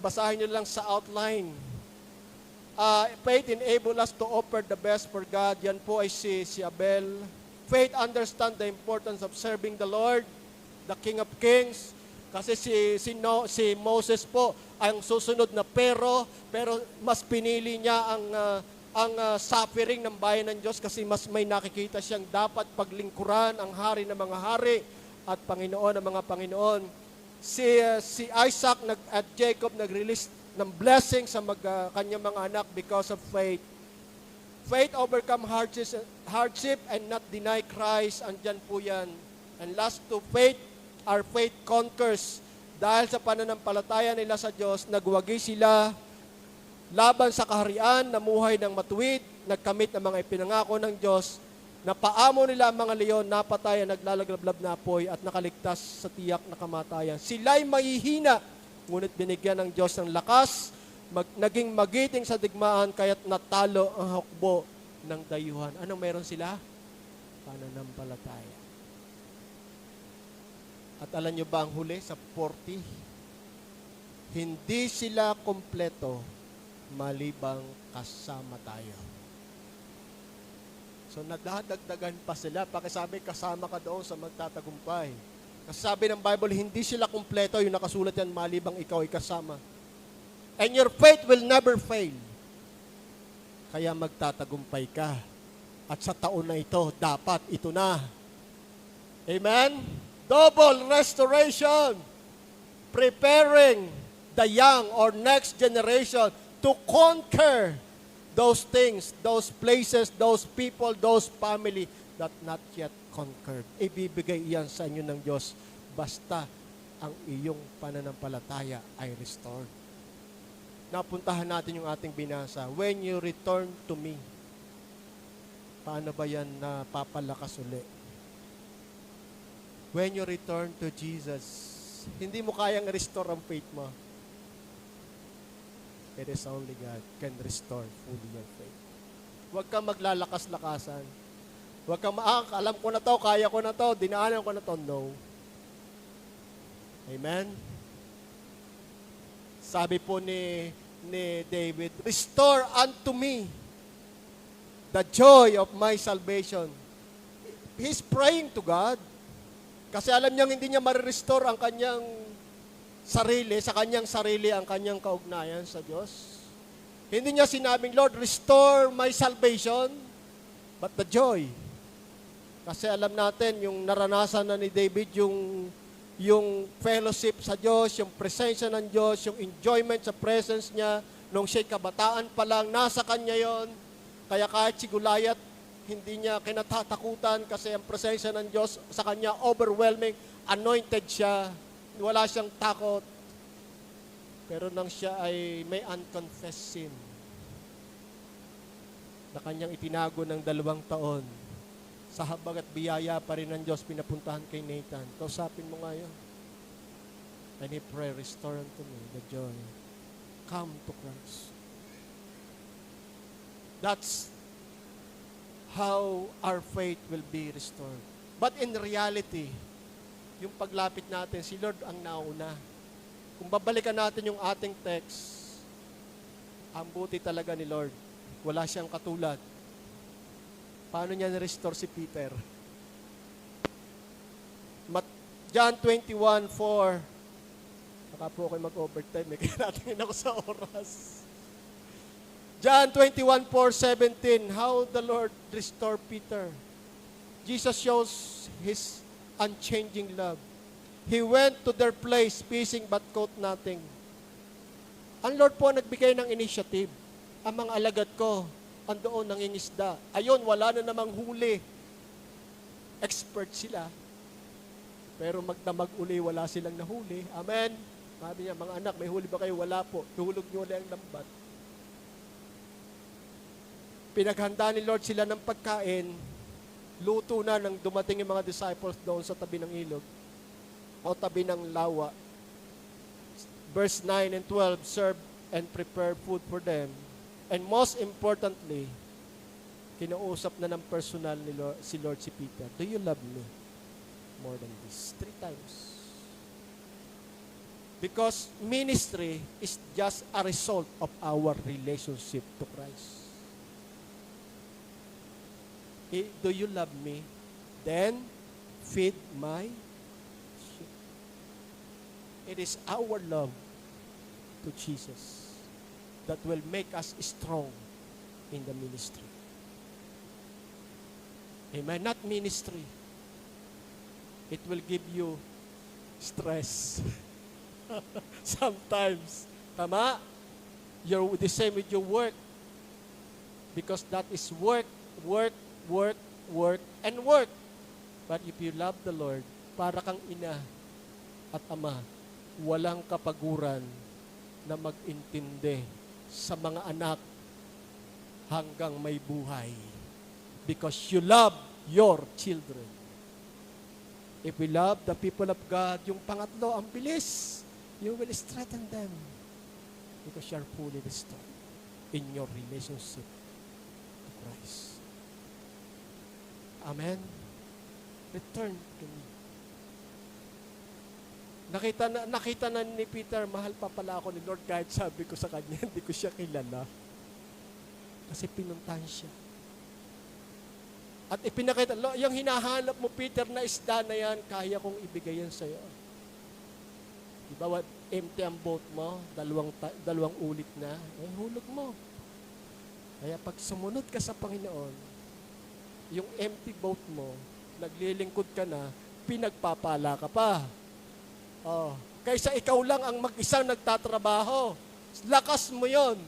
Basahin nyo lang sa outline. Faith enable us to offer the best for God. Yan po ay si Abel. Faith understand the importance of serving the Lord, the King of Kings. Kasi si Moses po ang susunod na pero mas pinili niya ang suffering ng bayan ng Diyos kasi mas may nakikita siyang dapat paglingkuran ang hari ng mga hari at Panginoon ng mga Panginoon. Si Isaac at Jacob nag-release ng blessing sa kanyang mga anak because of faith. Faith overcome hardship and not deny Christ. Andyan po yan. And last to faith, our faith conquers. Dahil sa pananampalataya nila sa Diyos, nagwagi sila laban sa kaharian, namuhay ng matuwid, nagkamit ng mga ipinangako ng Diyos, napaamo nila ang mga leon, napatayan, naglalaglablab na apoy, at nakaligtas sa tiyak na kamatayan. Sila'y mahihina, ngunit binigyan ng Diyos ng lakas, naging magiting sa digmaan, kaya't natalo ang hukbo ng dayuhan. Anong meron sila? Pananampalataya. At alam nyo ba ang huli sa 40? Hindi sila kompleto malibang kasama tayo. So nadadagdagan pa sila. Pakisabi, kasama ka doon sa magtatagumpay. Kasi sabi ng Bible, hindi sila kompleto. Yung nakasulat yan, malibang ikaw ay kasama. And your faith will never fail. Kaya magtatagumpay ka. At sa taon na ito, dapat ito na. Amen? Double restoration. Preparing the young or next generation to conquer those things, those places, those people, those family that not yet conquered. Ibibigay iyan sa inyo ng Diyos basta ang iyong pananampalataya ay restored. Napuntahan natin yung ating binasa. When you return to me, paano ba yan na papalakas uli? When you return to Jesus, hindi mo kayang restore ang faith mo. It is only God can restore fully your faith. Huwag kang maglalakas-lakasan. Huwag kang alam ko na to, kaya ko na to, dinaanan ko na to. No. Amen? Sabi po ni David, restore unto me the joy of my salvation. He's praying to God. Kasi alam niyang hindi niya ma-restore ang kanyang sarili, sa kanyang sarili ang kanyang kaugnayan sa Diyos. Hindi niya sinabing, Lord, restore my salvation, but the joy. Kasi alam natin, yung naranasan na ni David, yung fellowship sa Diyos, yung presensya ng Diyos, yung enjoyment sa presence niya, nung siya'y kabataan pa lang, nasa kanya yon. Kaya kahit si Goliath, hindi niya kinatatakutan kasi ang presensya ng Diyos sa kanya, overwhelming, anointed siya, wala siyang takot. Pero nang siya ay may unconfessed sin, na kanyang itinago ng 2 taon, sa habag at biyaya pa rin ng Diyos, pinapuntahan kay Nathan. Kausapin mo nga yun. And he pray, restore unto me the joy. Come to Christ. That's how our faith will be restored. But in reality, yung paglapit natin, si Lord ang nauna. Kung babalikan natin yung ating text, ang buti talaga ni Lord. Wala siyang katulad. Paano niya na-restore si Peter? John 21:4. Baka po ako'y mag-overtime. Kaya natin ako sa oras. John 21:4-17. How the Lord restored Peter. Jesus shows His unchanging love. He went to their place fishing but caught nothing. Ang Lord po nagbigay ng initiative. Ang mga alagad ko, andoon nangingisda. Ayun, wala na namang huli. Expert sila. Pero magdamag uli, wala silang nahuli. Amen. Sabi niya, mga anak, may huli ba kayo? Wala po. Tuhulog niyo ulit ang lambat. Pinaghanda ni Lord sila ng pagkain. Luto na nang dumating yung mga disciples doon sa tabi ng ilog o tabi ng lawa. Verse 9 and 12, serve and prepare food for them. And most importantly, kinausap na ng personal ni Lord, si Peter, do you love me more than this? 3 times. Because ministry is just a result of our relationship to Christ. Do you love me? Then, feed my sheep. It is our love to Jesus that will make us strong in the ministry. Amen? Not ministry. It will give you stress. Sometimes. Tama? You're the same with your work. Because that is work, work, work, work, and work. But if you love the Lord, para kang ina at ama, walang kapaguran na mag-intindi sa mga anak hanggang may buhay. Because you love your children. If we love the people of God, yung pangatlo, ang bilis, you will strengthen them because you are fully restored in your relationship to Christ. Amen? Return to me. Nakita na ni Peter, mahal pa pala ako ni Lord kahit sabi ko sa kanya, hindi ko siya kilala. Kasi pinuntahan siya. At ipinakita, yung hinahanap mo, Peter, na isda na yan, kaya kong ibigay yan sa'yo. Diba, empty ang boat mo, dalawang ulit na, hulog mo. Kaya pag sumunod ka sa Panginoon, yung empty boat mo, naglilingkod ka na, pinagpapala ka pa. Oh, kaysa ikaw lang ang mag-isang nagtatrabaho. Lakas mo yon.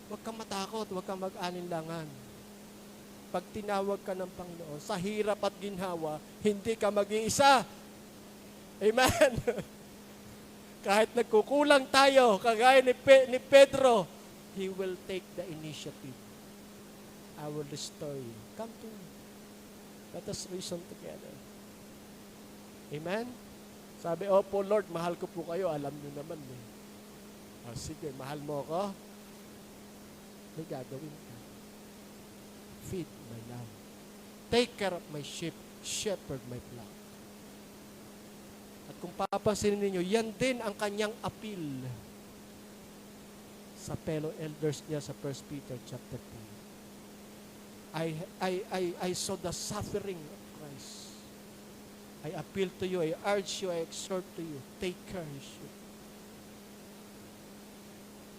Huwag kang matakot, huwag kang mag-alinlangan. Pag tinawag ka ng Panginoon, sa hirap at ginhawa, hindi ka mag-iisa. Amen. Kahit nagkukulang tayo, kagaya ni Pedro, He will take the initiative. I will restore you. Come to me. Let us reason together. Amen? Sabi, opo Lord, mahal ko po kayo. Alam niyo naman eh. Sige, mahal mo ako. May gagawin ka. Feed my love. Take care of my sheep. Shepherd my flock. At kung papansinin ninyo, yan din ang kanyang appeal sa fellow elders niya sa 1 Peter chapter 2. I saw the suffering of Christ. I appeal to you, I urge you, I exhort to you, take care of his sheep.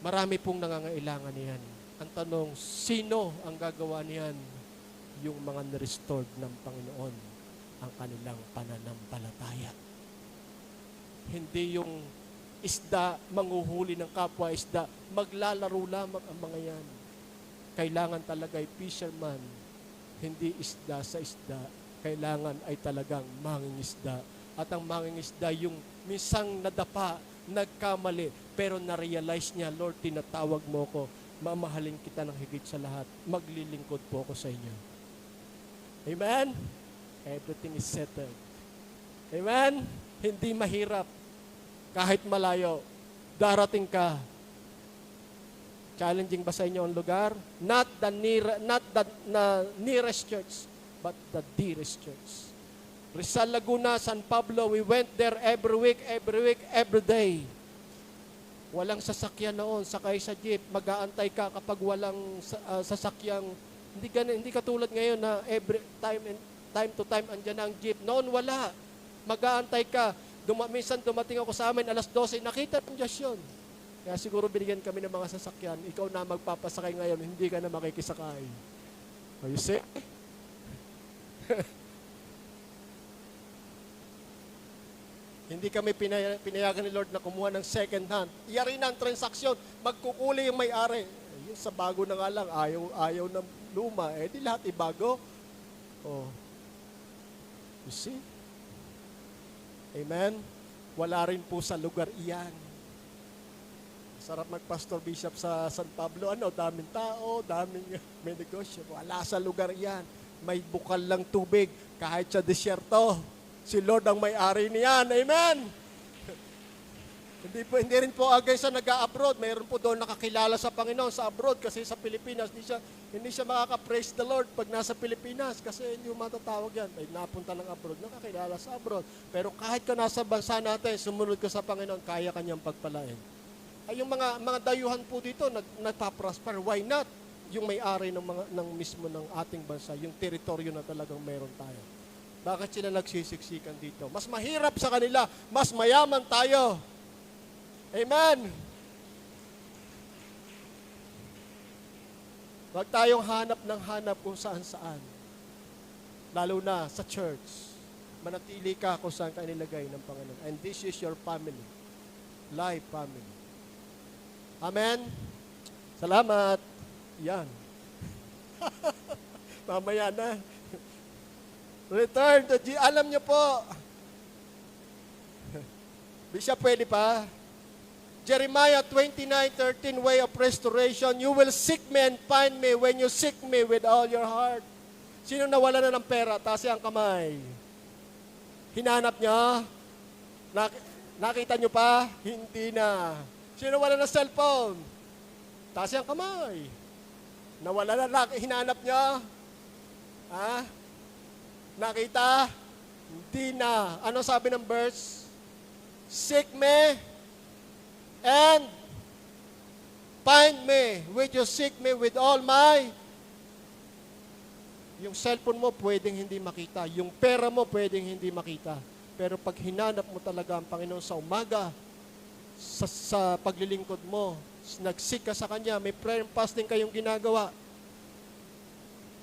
Marami pong nangangailangan niyan. Ang tanong, sino ang gagawa niyan? Yung mga na-restored ng Panginoon ang kanilang pananampalataya. Hindi yung isda, manghuhuli ng kapwa isda, maglalaro lamang ang mga yan. Kailangan talaga ay fisherman, hindi isda sa isda. Kailangan ay talagang mangingisda. At ang mangingisda yung minsang nadapa, nagkamali, pero na-realize niya, Lord, tinatawag mo ko, mamahalin kita ng higit sa lahat, maglilingkod po ako sa inyo. Amen? Everything is settled. Amen? Hindi mahirap. Kahit malayo, darating ka. Challenging ba sa inyo ang lugar? Not the nearest church, but the dearest church. Rizal, Laguna, San Pablo, we went there every week, every day. Walang sasakyan noon, sakay sa jeep, mag-aantay ka kapag walang sasakyang. Hindi katulad ngayon na every time to time andyan ang jeep. Noon wala. Mag-aantay ka. Minsan dumating ako sa amin, alas 12, nakita ng Diyos yun. Kaya siguro binigyan kami ng mga sasakyan, ikaw na magpapasakay ngayon, hindi ka na makikisakay. Oh, you see? Hindi kami pinayagan ni Lord na kumuha ng second hand. Iyari na ang transaksyon, magkukuli yung may-ari. Yung sa bago na nga lang, ayaw ng luma. Di lahat ibago. Oh. You see? Amen? Wala rin po sa lugar iyan. Sarap mag-pastor bishop sa San Pablo. Daming tao, daming may negosyo. Wala sa lugar iyan. May bukal lang tubig kahit sa disyerto. Si Lord ang may-ari niyan. Amen? Hindi rin po agay sa nag-a-abroad. Mayroon po doon nakakilala sa Panginoon sa abroad kasi sa Pilipinas hindi siya makaka-praise the Lord pag nasa Pilipinas kasi hindi mo matatawag yan. Ay napunta ng abroad, nakakilala sa abroad. Pero kahit ka nasa bansa natin, sumunod ka sa Panginoon, kaya kanyang pagpalain. Ay yung mga dayuhan po dito nagpa-prosper. Why not? Yung may-ari ng mismo ng ating bansa, yung teritoryo na talagang meron tayo. Bakit sila nagsisiksikan dito? Mas mahirap sa kanila, mas mayaman tayo. Amen. Huwag tayong hanap ng hanap kung saan-saan. Lalo na sa church. Manatili ka kung saan ka nilagay ng Panginoon. And this is your family. Life family. Amen? Salamat. Yan. Mamaya na. Return to Jesus. Alam niyo po, Bishop, pwede pa? Jeremiah 29:13, way of restoration. You will seek me and find me when you seek me with all your heart. Sino nawala na ng pera? Taas ang kamay. Hinanap niya? Nakita niyo pa? Hindi na. Sino nawala ng cellphone? Taas ang kamay. Nawala na, hinanap niya? Ha? Nakita? Hindi na. Ano sabi ng verse? Seek me and find me. Will you seek me with all my? Yung cellphone mo pwedeng hindi makita. Yung pera mo pwedeng hindi makita. Pero pag hinanap mo talaga ang Panginoon sa umaga, sa paglilingkod mo, nag-seek ka sa Kanya, may prayer and fasting kayong ginagawa,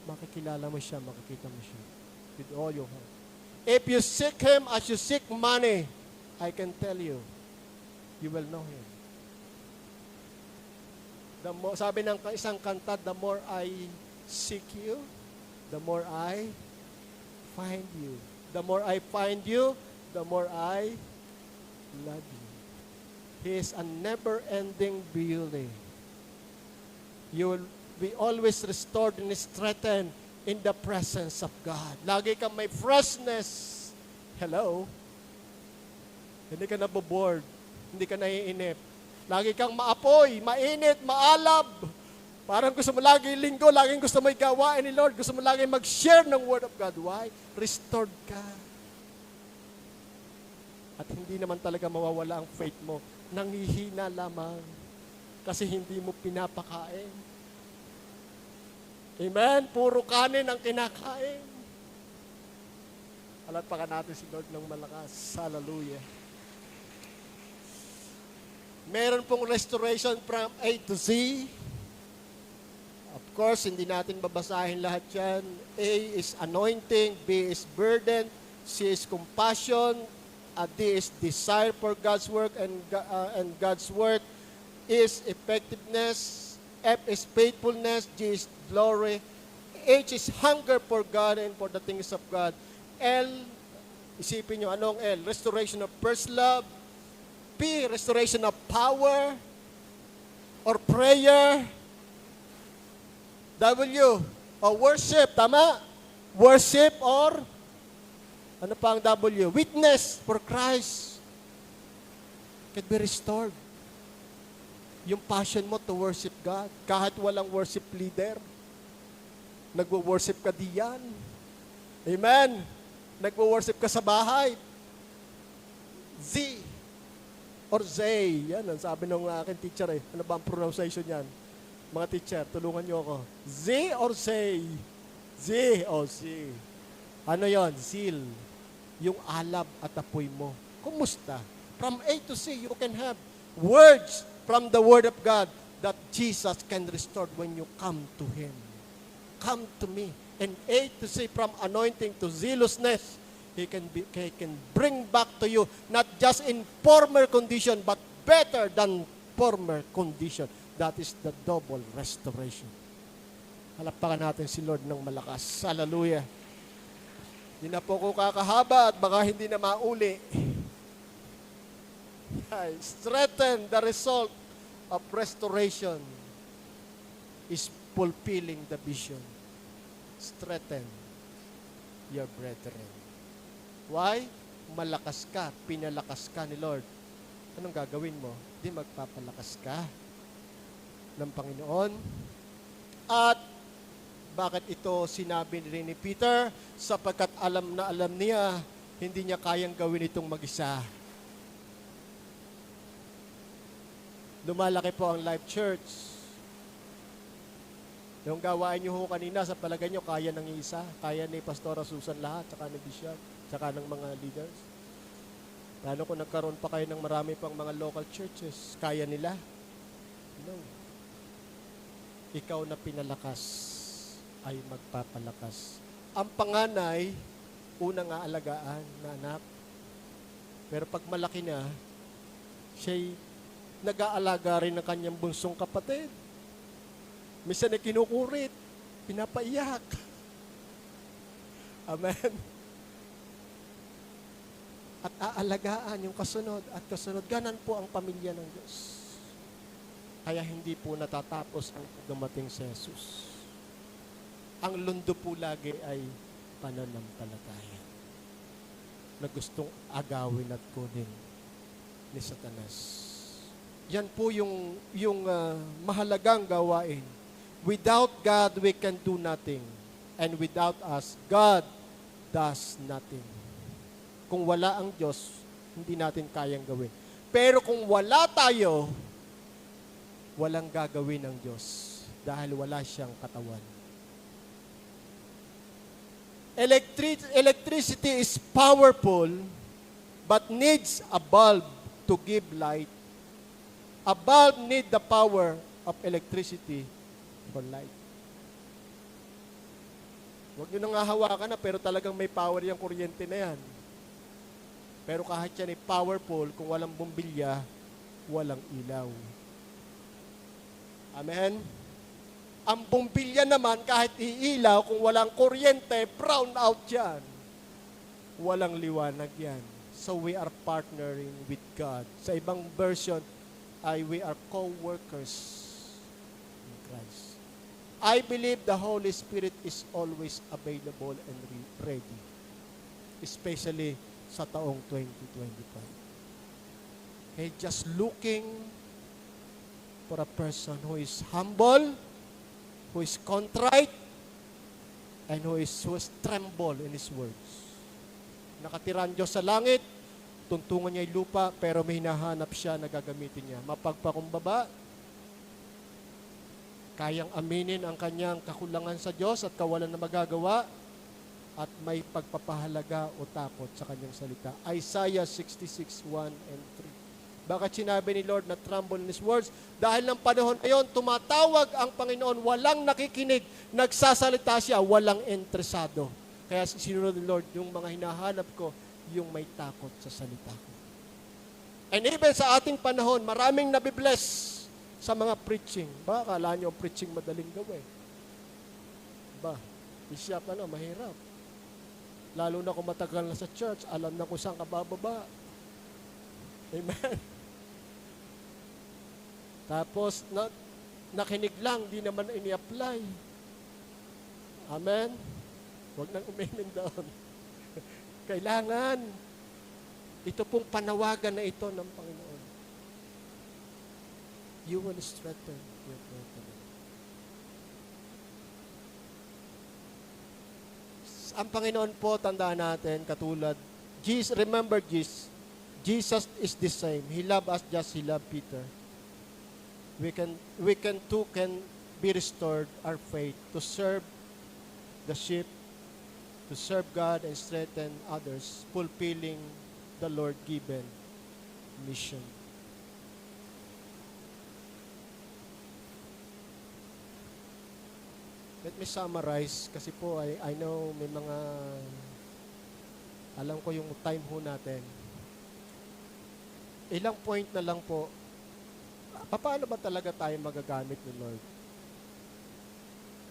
makikilala mo siya, makikita mo siya. With all your heart. If you seek Him as you seek money, I can tell you, you will know Him. Sabi ng isang kanta, the more I seek you, the more I find you. The more I find you, the more I love you. He is a never-ending beauty. You will be always restored and strengthened in the presence of God. Lagi kang may freshness. Hello? Hindi ka naboboard. Hindi ka naiinip. Lagi kang maapoy, mainit, maalab. Parang gusto mo lagi linggo, laging gusto mo gawain ni Lord, gusto mo lagi mag-share ng Word of God. Why? Restored ka. At hindi naman talaga mawawala ang faith mo. Nangihina lamang kasi hindi mo pinapakain. Amen? Puro kanin ang kinakain. Palakpakan natin si Lord ng malakas. Hallelujah. Meron pong restoration from A to Z. Of course, hindi natin babasahin lahat yan. A is anointing, B is burden, C is compassion, D is desire for God's work and God's work, E is effectiveness, F is faithfulness, G is glory, H is hunger for God and for the things of God. L, isipin nyo, anong L? Restoration of first love. P, restoration of power or prayer. W, worship, tama? Worship or, ano pa ang W? Witness for Christ. Can be restored. Yung passion mo to worship God, kahit walang worship leader, nagwo-worship ka diyan. Amen? Nagwo-worship ka sa bahay. Z or Zay. Yan ang sabi ng aking teacher eh. Ano ba ang pronunciation yan? Mga teacher, tulungan niyo ako. Z or Zay? Z o Z. Ano yon? Zeal. Yung alab at apoy mo. Kumusta? From A to Z, you can have words from the Word of God that Jesus can restore when you come to Him. Come to me. And A to Z, from anointing to zealousness, He can bring back to you, not just in former condition, but better than former condition. That is the double restoration. Halapakan natin si Lord ng malakas. Hallelujah. Hindi na po ko kakahaba at baka hindi na mauli. Strengthen the result of restoration is fulfilling the vision. Strengthen your brethren. Why? Malakas ka, pinalakas ka ni Lord. Anong gagawin mo? Di magpapalakas ka ng Panginoon. At bakit ito sinabi rin ni Peter? Sapagkat alam na alam niya, hindi niya kayang gawin itong mag-isa. Lumalaki po ang Life Church. Yung gawain niyo ho kanina, sa palagay niyo, kaya ng isa. Kaya ni Pastora Susan lahat, tsaka ni Bishop, tsaka ng mga leaders. Lalo kung nagkaroon pa kayo ng marami pang mga local churches, kaya nila? No. Ikaw na pinalakas ay magpapalakas. Ang panganay, unang aalagaan na anak. Pero pag malaki na, siya'y nag-aalaga rin ng kanyang bunsong kapatid. Minsan ay kinukurit, pinapaiyak. Amen. At aalagaan yung kasunod at kasunod. Ganan po ang pamilya ng Diyos. Kaya hindi po natatapos ang dumating sa Jesus. Ang lundo po lagi ay pananampalataya na gustong agawin at kunin ni Satanas. Yan po yung mahalagang gawain. Without God, we can do nothing. And without us, God does nothing. Kung wala ang Diyos, hindi natin kayang gawin. Pero kung wala tayo, walang gagawin ng Diyos dahil wala siyang katawan. Electricity is powerful but needs a bulb to give light. A bulb needs the power of electricity for light. Huwag nyo nang hahawakan na pero talagang may power yung kuryente na yan. Pero kahit yan ay powerful, kung walang bumbilya, walang ilaw. Amen? Ang bumbilya naman, kahit iilaw, kung walang kuryente, brown out yan. Walang liwanag yan. So we are partnering with God. Sa ibang version, we are co-workers in Christ. I believe the Holy Spirit is always available and ready. Especially sa taong 2025. Okay, just looking for a person who is humble, who is contrite, and who is tremble in His words. Nakatira ang Diyos sa langit, tuntungan niya yung lupa, pero may hinahanap siya na gagamitin niya. Mapagpakumbaba, kayang aminin ang kanyang kakulangan sa Diyos at kawalan na magagawa, at may pagpapahalaga o takot sa kanyang salita. Isaiah 66:1 and 3. Bakit sinabi ni Lord na tremble in His words? Dahil ng panahon na yun, tumatawag ang Panginoon, walang nakikinig, nagsasalita siya, walang interesado. Kaya sinunod ni Lord, yung mga hinahanap ko, yung may takot sa salita ko. And even sa ating panahon, maraming nabibless sa mga preaching. Ba, akala nyo ang preaching madaling gawin. Ba, bishop, mahirap. Lalo na kung matagal na sa church, alam na kung saan ka bababa. Amen. Tapos, nakinig lang, di naman ini-apply. Amen. Huwag nang umimin doon. Kailangan, ito pong panawagan na ito ng Panginoon. You will strengthen your brethren. Ang Panginoon po, tandaan natin, katulad, remember Jesus. Jesus is the same. He loved us just He loved Peter. We can too can be restored our faith to serve the sheep, to serve God and strengthen others, fulfilling the Lord-given mission. Let me summarize kasi po I know may mga alam ko yung time ho natin. Ilang point na lang po. Paano ba talaga tayo magagamit ni Lord?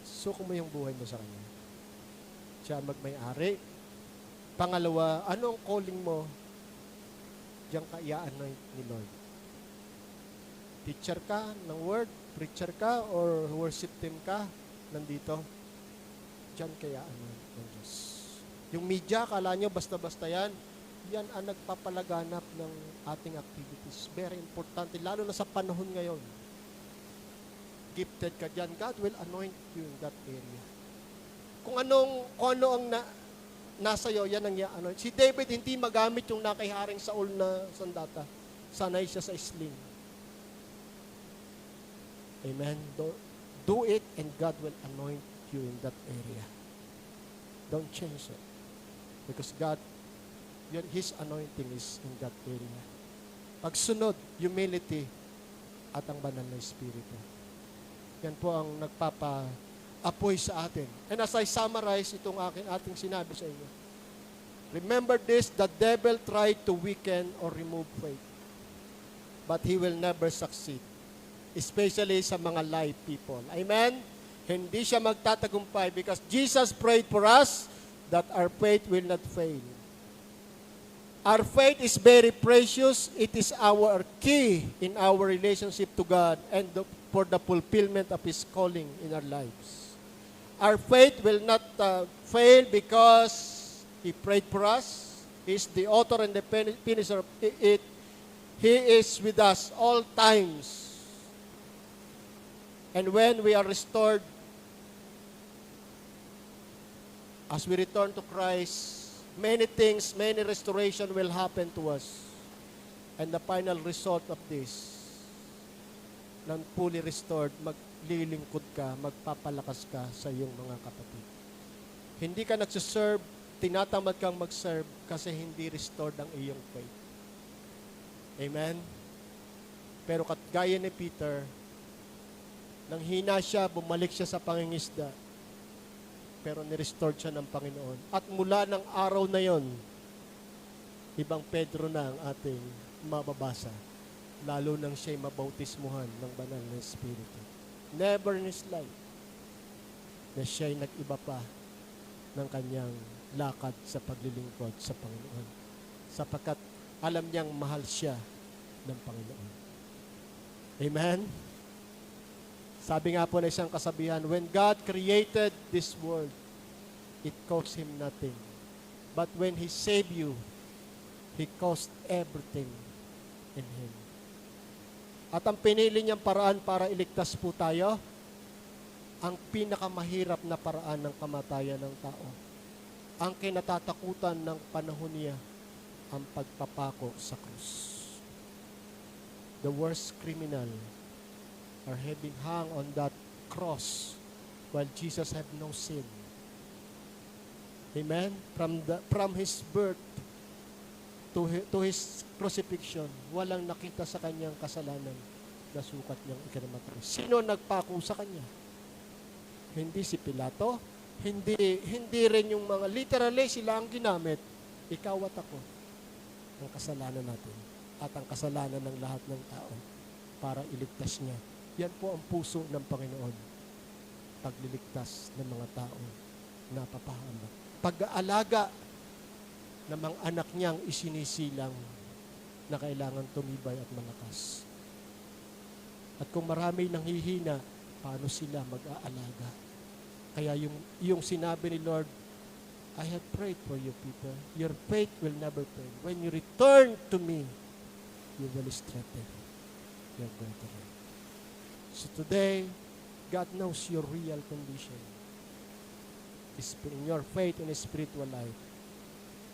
Suko mo yung buhay mo sa Kanya. Siya magmay-ari. Pangalawa, ano ang calling mo? Diyan ka i-anoint ni Lord. Teacher ka ng word, preacher ka, or worship team ka, nandito. Diyan kaya anoint ng Diyos. Yung media, kala nyo basta-basta yan ang nagpapalaganap ng ating activities. Very importante, lalo na sa panahon ngayon. Gifted ka dyan, God will anoint you in that area. Kung ano ang nasa iyo, yan ang i-anoint. Si David hindi magamit yung nakaiharing Saul na sandata. Sanay siya sa sling. Amen. Do it and God will anoint you in that area. Don't change it. Because His anointing is in that area. Pagsunod, humility, at ang banal na Espiritu. Yan po ang nagpapa-apoy sa atin. And as I summarize itong ating sinabi sa inyo, remember this, the devil tried to weaken or remove faith. But he will never succeed. Especially sa mga live people. Amen? Hindi siya magtatagumpay because Jesus prayed for us that our faith will not fail. Our faith is very precious. It is our key in our relationship to God and for the fulfillment of His calling in our lives. Our faith will not fail because He prayed for us. He is the author and the finisher of it. He is with us all times. And when we are restored, as we return to Christ, many things, many restoration will happen to us. And the final result of this, nang fully restored, maglilingkod ka, magpapalakas ka sa iyong mga kapatid. Hindi ka nagsiserve, tinatamad kang mag-serve kasi hindi restored ang iyong faith. Amen? Pero gaya ni Peter, nang hina siya, bumalik siya sa pangingisda. Pero ni-restore siya ng Panginoon. At mula ng araw na yon, ibang Pedro na ang ating mababasa. Lalo nang siya'y mabautismuhan ng banal na Espiritu. Never in his life na siya'y nag-iba pa ng kanyang lakad sa paglilingkod sa Panginoon. Sapagkat alam niyang mahal siya ng Panginoon. Amen? Sabi nga po na isang kasabihan, when God created this world, it cost Him nothing. But when He saved you, He cost everything in Him. At ang pinili niyang paraan para iligtas po tayo ang pinakamahirap na paraan ng kamatayan ng tao. Ang kinatatakutan ng panahon niya, ang pagpapako sa krus. The worst criminal are having hung on that cross while Jesus had no sin. Amen? From His birth to His crucifixion, walang nakita sa kanyang kasalanan na sukat niyang ikinamatay. Sino nagpako sa kanya? Hindi si Pilato, hindi rin yung mga, literally sila ang ginamit. Ikaw at ako, ang kasalanan natin at ang kasalanan ng lahat ng tao para iligtas niya. Yan po ang puso ng Panginoon. Pagliligtas ng mga tao na papahamak. Pag-aalaga ng mga anak niyang isinisilang na kailangan tumibay at malakas. At kung marami nang hihina, paano sila mag-aalaga? Kaya yung sinabi ni Lord, I have prayed for you people. Your faith will never fail. When you return to me, you will strengthen your brethren. So today, God knows your real condition. In your faith and spiritual life.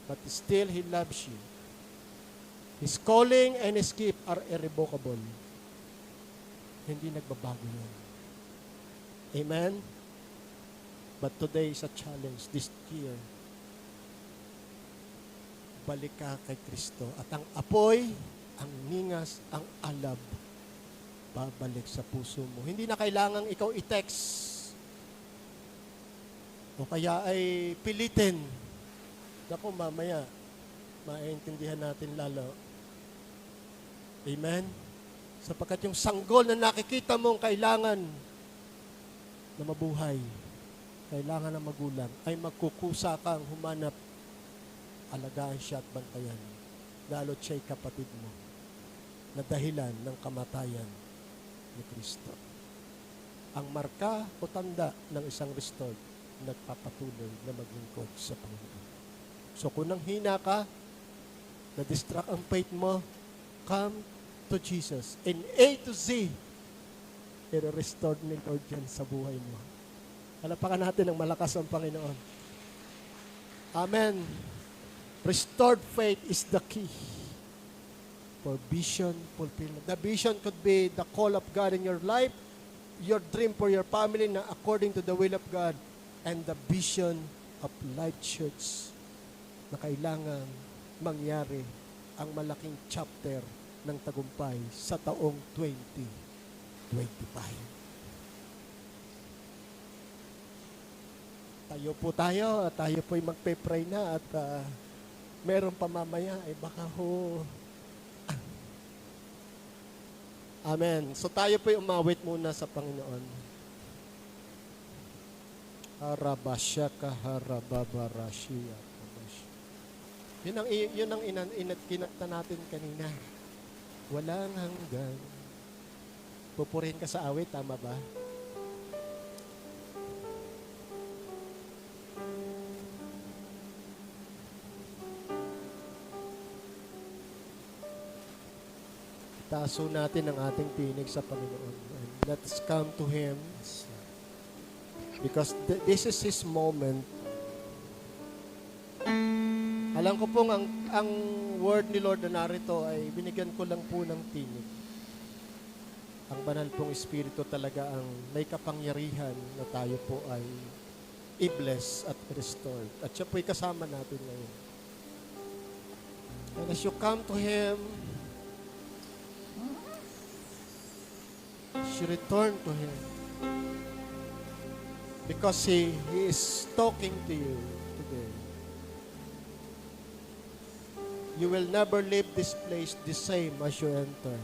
But still, He loves you. His calling and His gift are irrevocable. Hindi nagbabago yun. Amen? But today is a challenge this year. Balik ka kay Kristo. At ang apoy, ang ningas, ang alab, babalik sa puso mo. Hindi na kailangang ikaw i-text. O kaya ay pilitin. Naku, mamaya, maintindihan natin lalo. Amen? Sapagkat yung sanggol na nakikita mong kailangan na mabuhay, kailangan ng magulang, ay magkukusa kang humanap, alagaan siya at bantayan. Lalo siya'y kapatid mo na dahilan ng kamatayan ni Kristo. Ang marka o tanda ng isang restored, nagpapatuloy na maglingkod sa Panginoon. So kung nanghina ka, na-distract ang faith mo, come to Jesus. In A to Z, i-restored ni Lord yan sa buhay mo. Halapakan natin ng malakas ang Panginoon. Amen. Restored faith is the key for vision fulfillment. The vision could be the call of God in your life, your dream for your family na according to the will of God, and the vision of Life Church na kailangan mangyari ang malaking chapter ng tagumpay sa taong 2025. Tayo po tayo at tayo po'y magpe-pray na at meron pa mamaya ay baka ho. Amen. So tayo po'y umawit muna sa Panginoon. Harabashaka harababarashia. Yun ang kinanta natin kanina. Walang hanggan. Pupurihin ka sa awit, tama ba? Taaso natin ang ating tinig sa Panginoon. And let's come to Him. Because this is His moment. Alam ko pong ang word ni Lord na narito ay binigyan ko lang po ng tinig. Ang banal pong Espiritu talaga ang may kapangyarihan na tayo po ay i-bless at restored. At siya po'y kasama natin ngayon. And as you come to Him, you return to Him. Because He is talking to you today. You will never leave this place the same as you enter.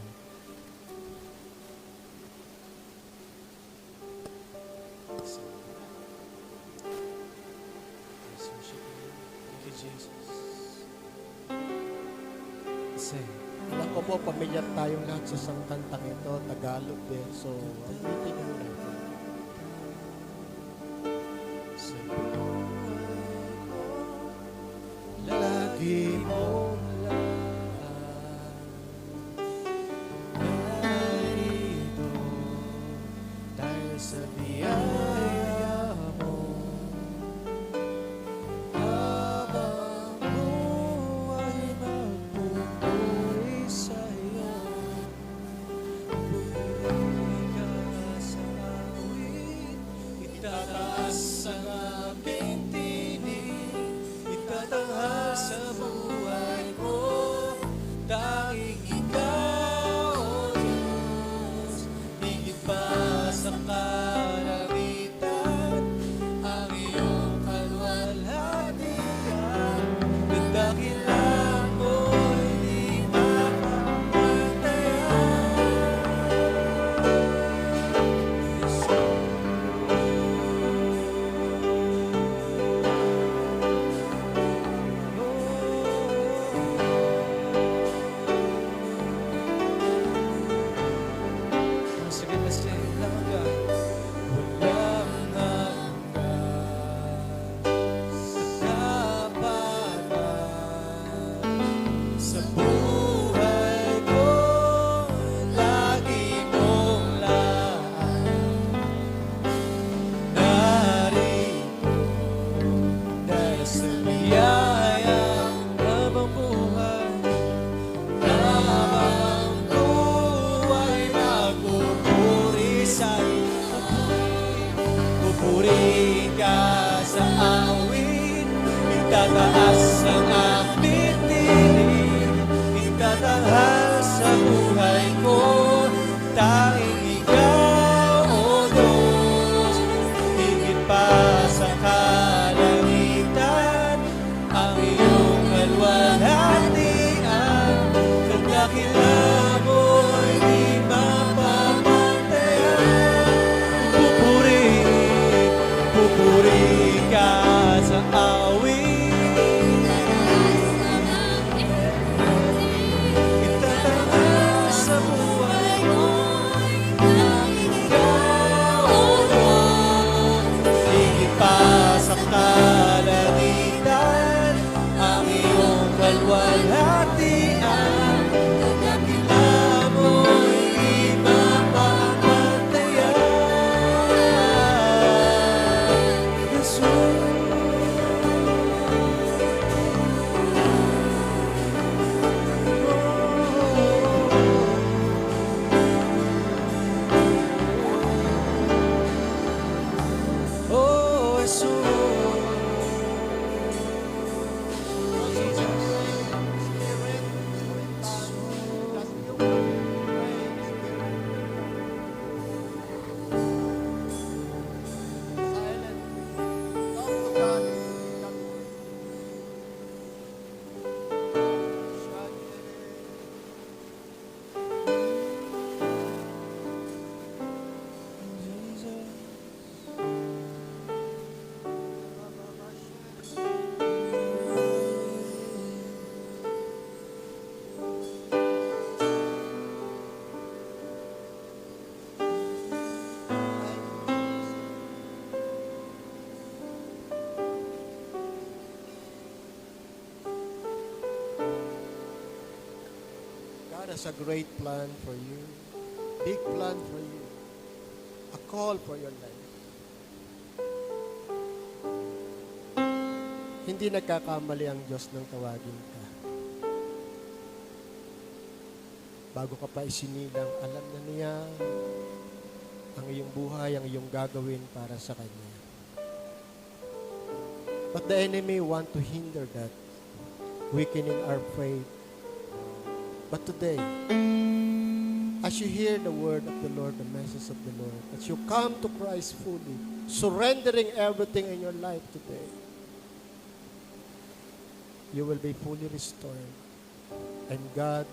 Alam ko po, pamilyar tayong lahat sa isang kantang ito, Tagalog din. So, awitin mo na ito. Lagi mong narito dahil sa biyaya God has a great plan for you. Big plan for you. A call for your life. Hindi nagkakamali ang Diyos nang tawagin ka. Bago ka pa isinilang, alam na niya ang iyong buhay, ang iyong gagawin para sa Kanya. But the enemy want to hinder that, weakening our faith. But today, as you hear the word of the Lord, the message of the Lord, as you come to Christ fully, surrendering everything in your life today, you will be fully restored. And God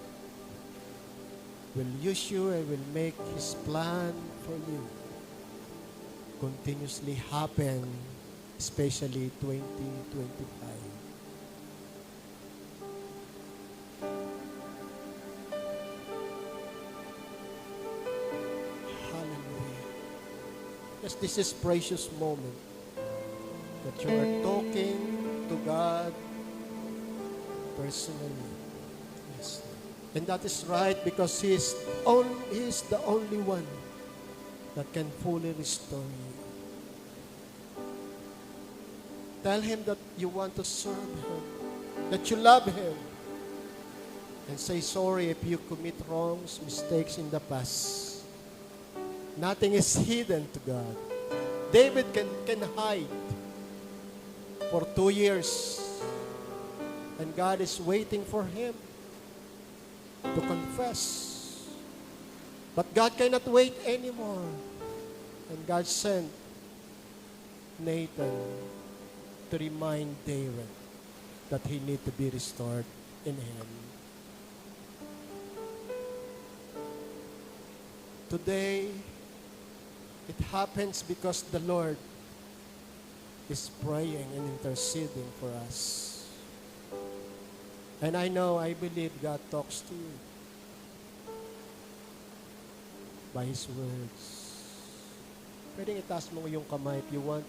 will use you and will make His plan for you continuously happen, especially 2025. Yes, this is precious moment that you are talking to God personally. Yes. And that is right because He is the only one that can fully restore you. Tell Him that you want to serve Him, that you love Him, and say sorry if you commit wrongs, mistakes in the past. Nothing is hidden to God. David can hide for 2 years. And God is waiting for him to confess. But God cannot wait anymore. And God sent Nathan to remind David that he need to be restored in him. Today, it happens because the Lord is praying and interceding for us. And I believe God talks to you by His words. Pwedeng itaas mo yung kamay if you want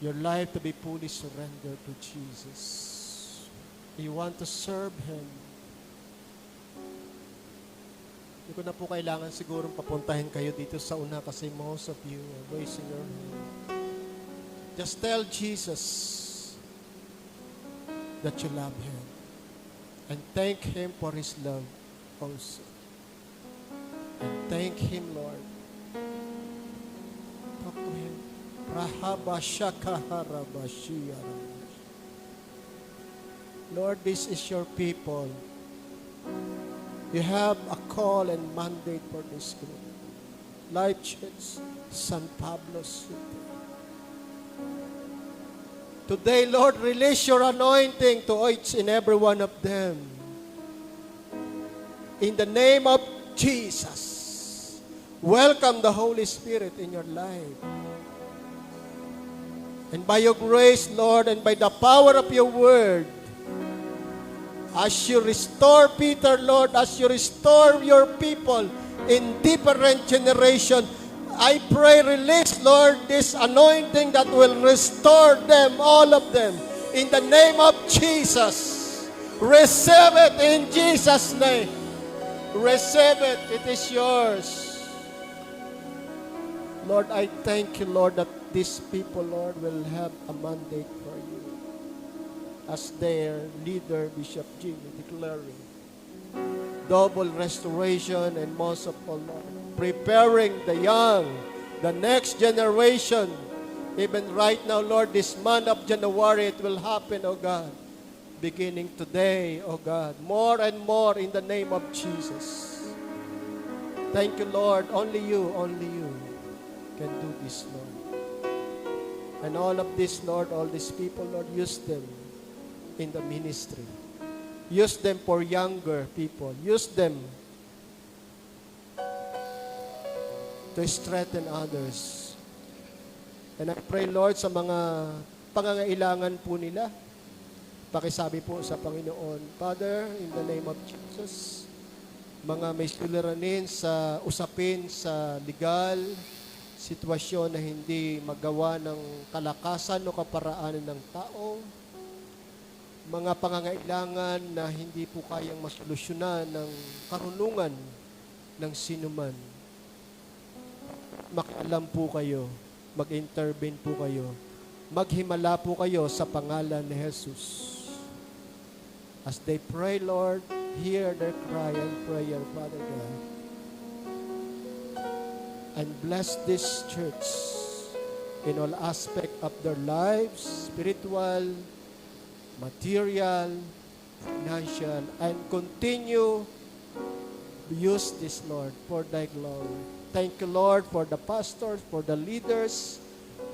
your life to be fully surrendered to Jesus. You want to serve Him. Hindi ko na po kailangan sigurong papuntahin kayo dito sa una kasi most of you are raising your hand. Just tell Jesus that you love Him and thank Him for His love also. And thank Him, Lord. Talk to Him. Lord, this is your people. You have a call and mandate for this group. Life Church, San Pablo City. Today, Lord, release your anointing to each and every one of them. In the name of Jesus, welcome the Holy Spirit in your life. And by your grace, Lord, and by the power of your word, as you restore Peter, Lord, as you restore your people in different generation, I pray release, Lord, this anointing that will restore them, all of them, in the name of Jesus. Receive it in Jesus' name. Receive it. It is yours. Lord, I thank you, Lord, that these people, Lord, will have a mandate for you. As their leader, Bishop Jimmy, declaring double restoration and most of all, Lord, preparing the young, the next generation. Even right now, Lord, this month of January, it will happen, oh God. Beginning today, oh God, more and more in the name of Jesus. Thank you, Lord. Only you can do this, Lord. And all of this, Lord, all these people, Lord, use them in the ministry. Use them for younger people. Use them to strengthen others. And I pray, Lord, sa mga pangangailangan po nila, pakisabi po sa Panginoon, Father, in the name of Jesus, mga may suliranin sa usapin sa legal, sitwasyon na hindi magawa ng kalakasan o kaparaanan ng tao, mga pangangailangan na hindi po kayang masolusyonan ng karunungan ng sinuman. Makialam po kayo, mag-intervene po kayo, maghimala po kayo sa pangalan ni Jesus. As they pray, Lord, hear their cry and prayer, Father God. And bless this church in all aspect of their lives, spiritual, material, financial, and continue to use this, Lord, for thy glory. Thank you, Lord, for the pastors, for the leaders,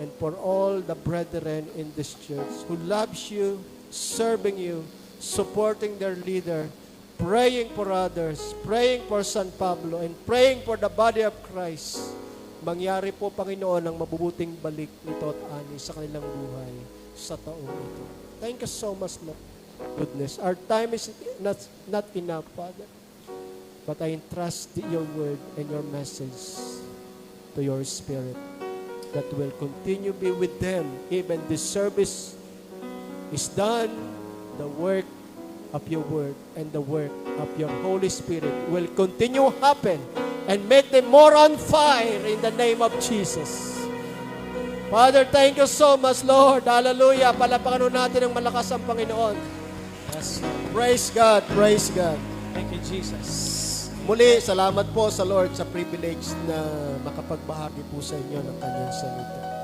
and for all the brethren in this church who loves you, serving you, supporting their leader, praying for others, praying for San Pablo, and praying for the body of Christ. Mangyari po, Panginoon, ang mabubuting balik nito at ani sa kanilang buhay sa taong ito. Thank you so much, Lord. Goodness. Our time is not enough, Father. But I entrust your word and your message to your Spirit that will continue be with them. Even this service is done, the work of your word and the work of your Holy Spirit will continue happen and make them more on fire in the name of Jesus. Father, thank you so much, Lord. Hallelujah. Palapakan natin ng malakas ang Panginoon. Yes, Lord. Praise God, praise God. Thank you, Jesus. Muli, salamat po sa Lord sa privilege na makapagbahagi po sa inyo ng kanyang salita.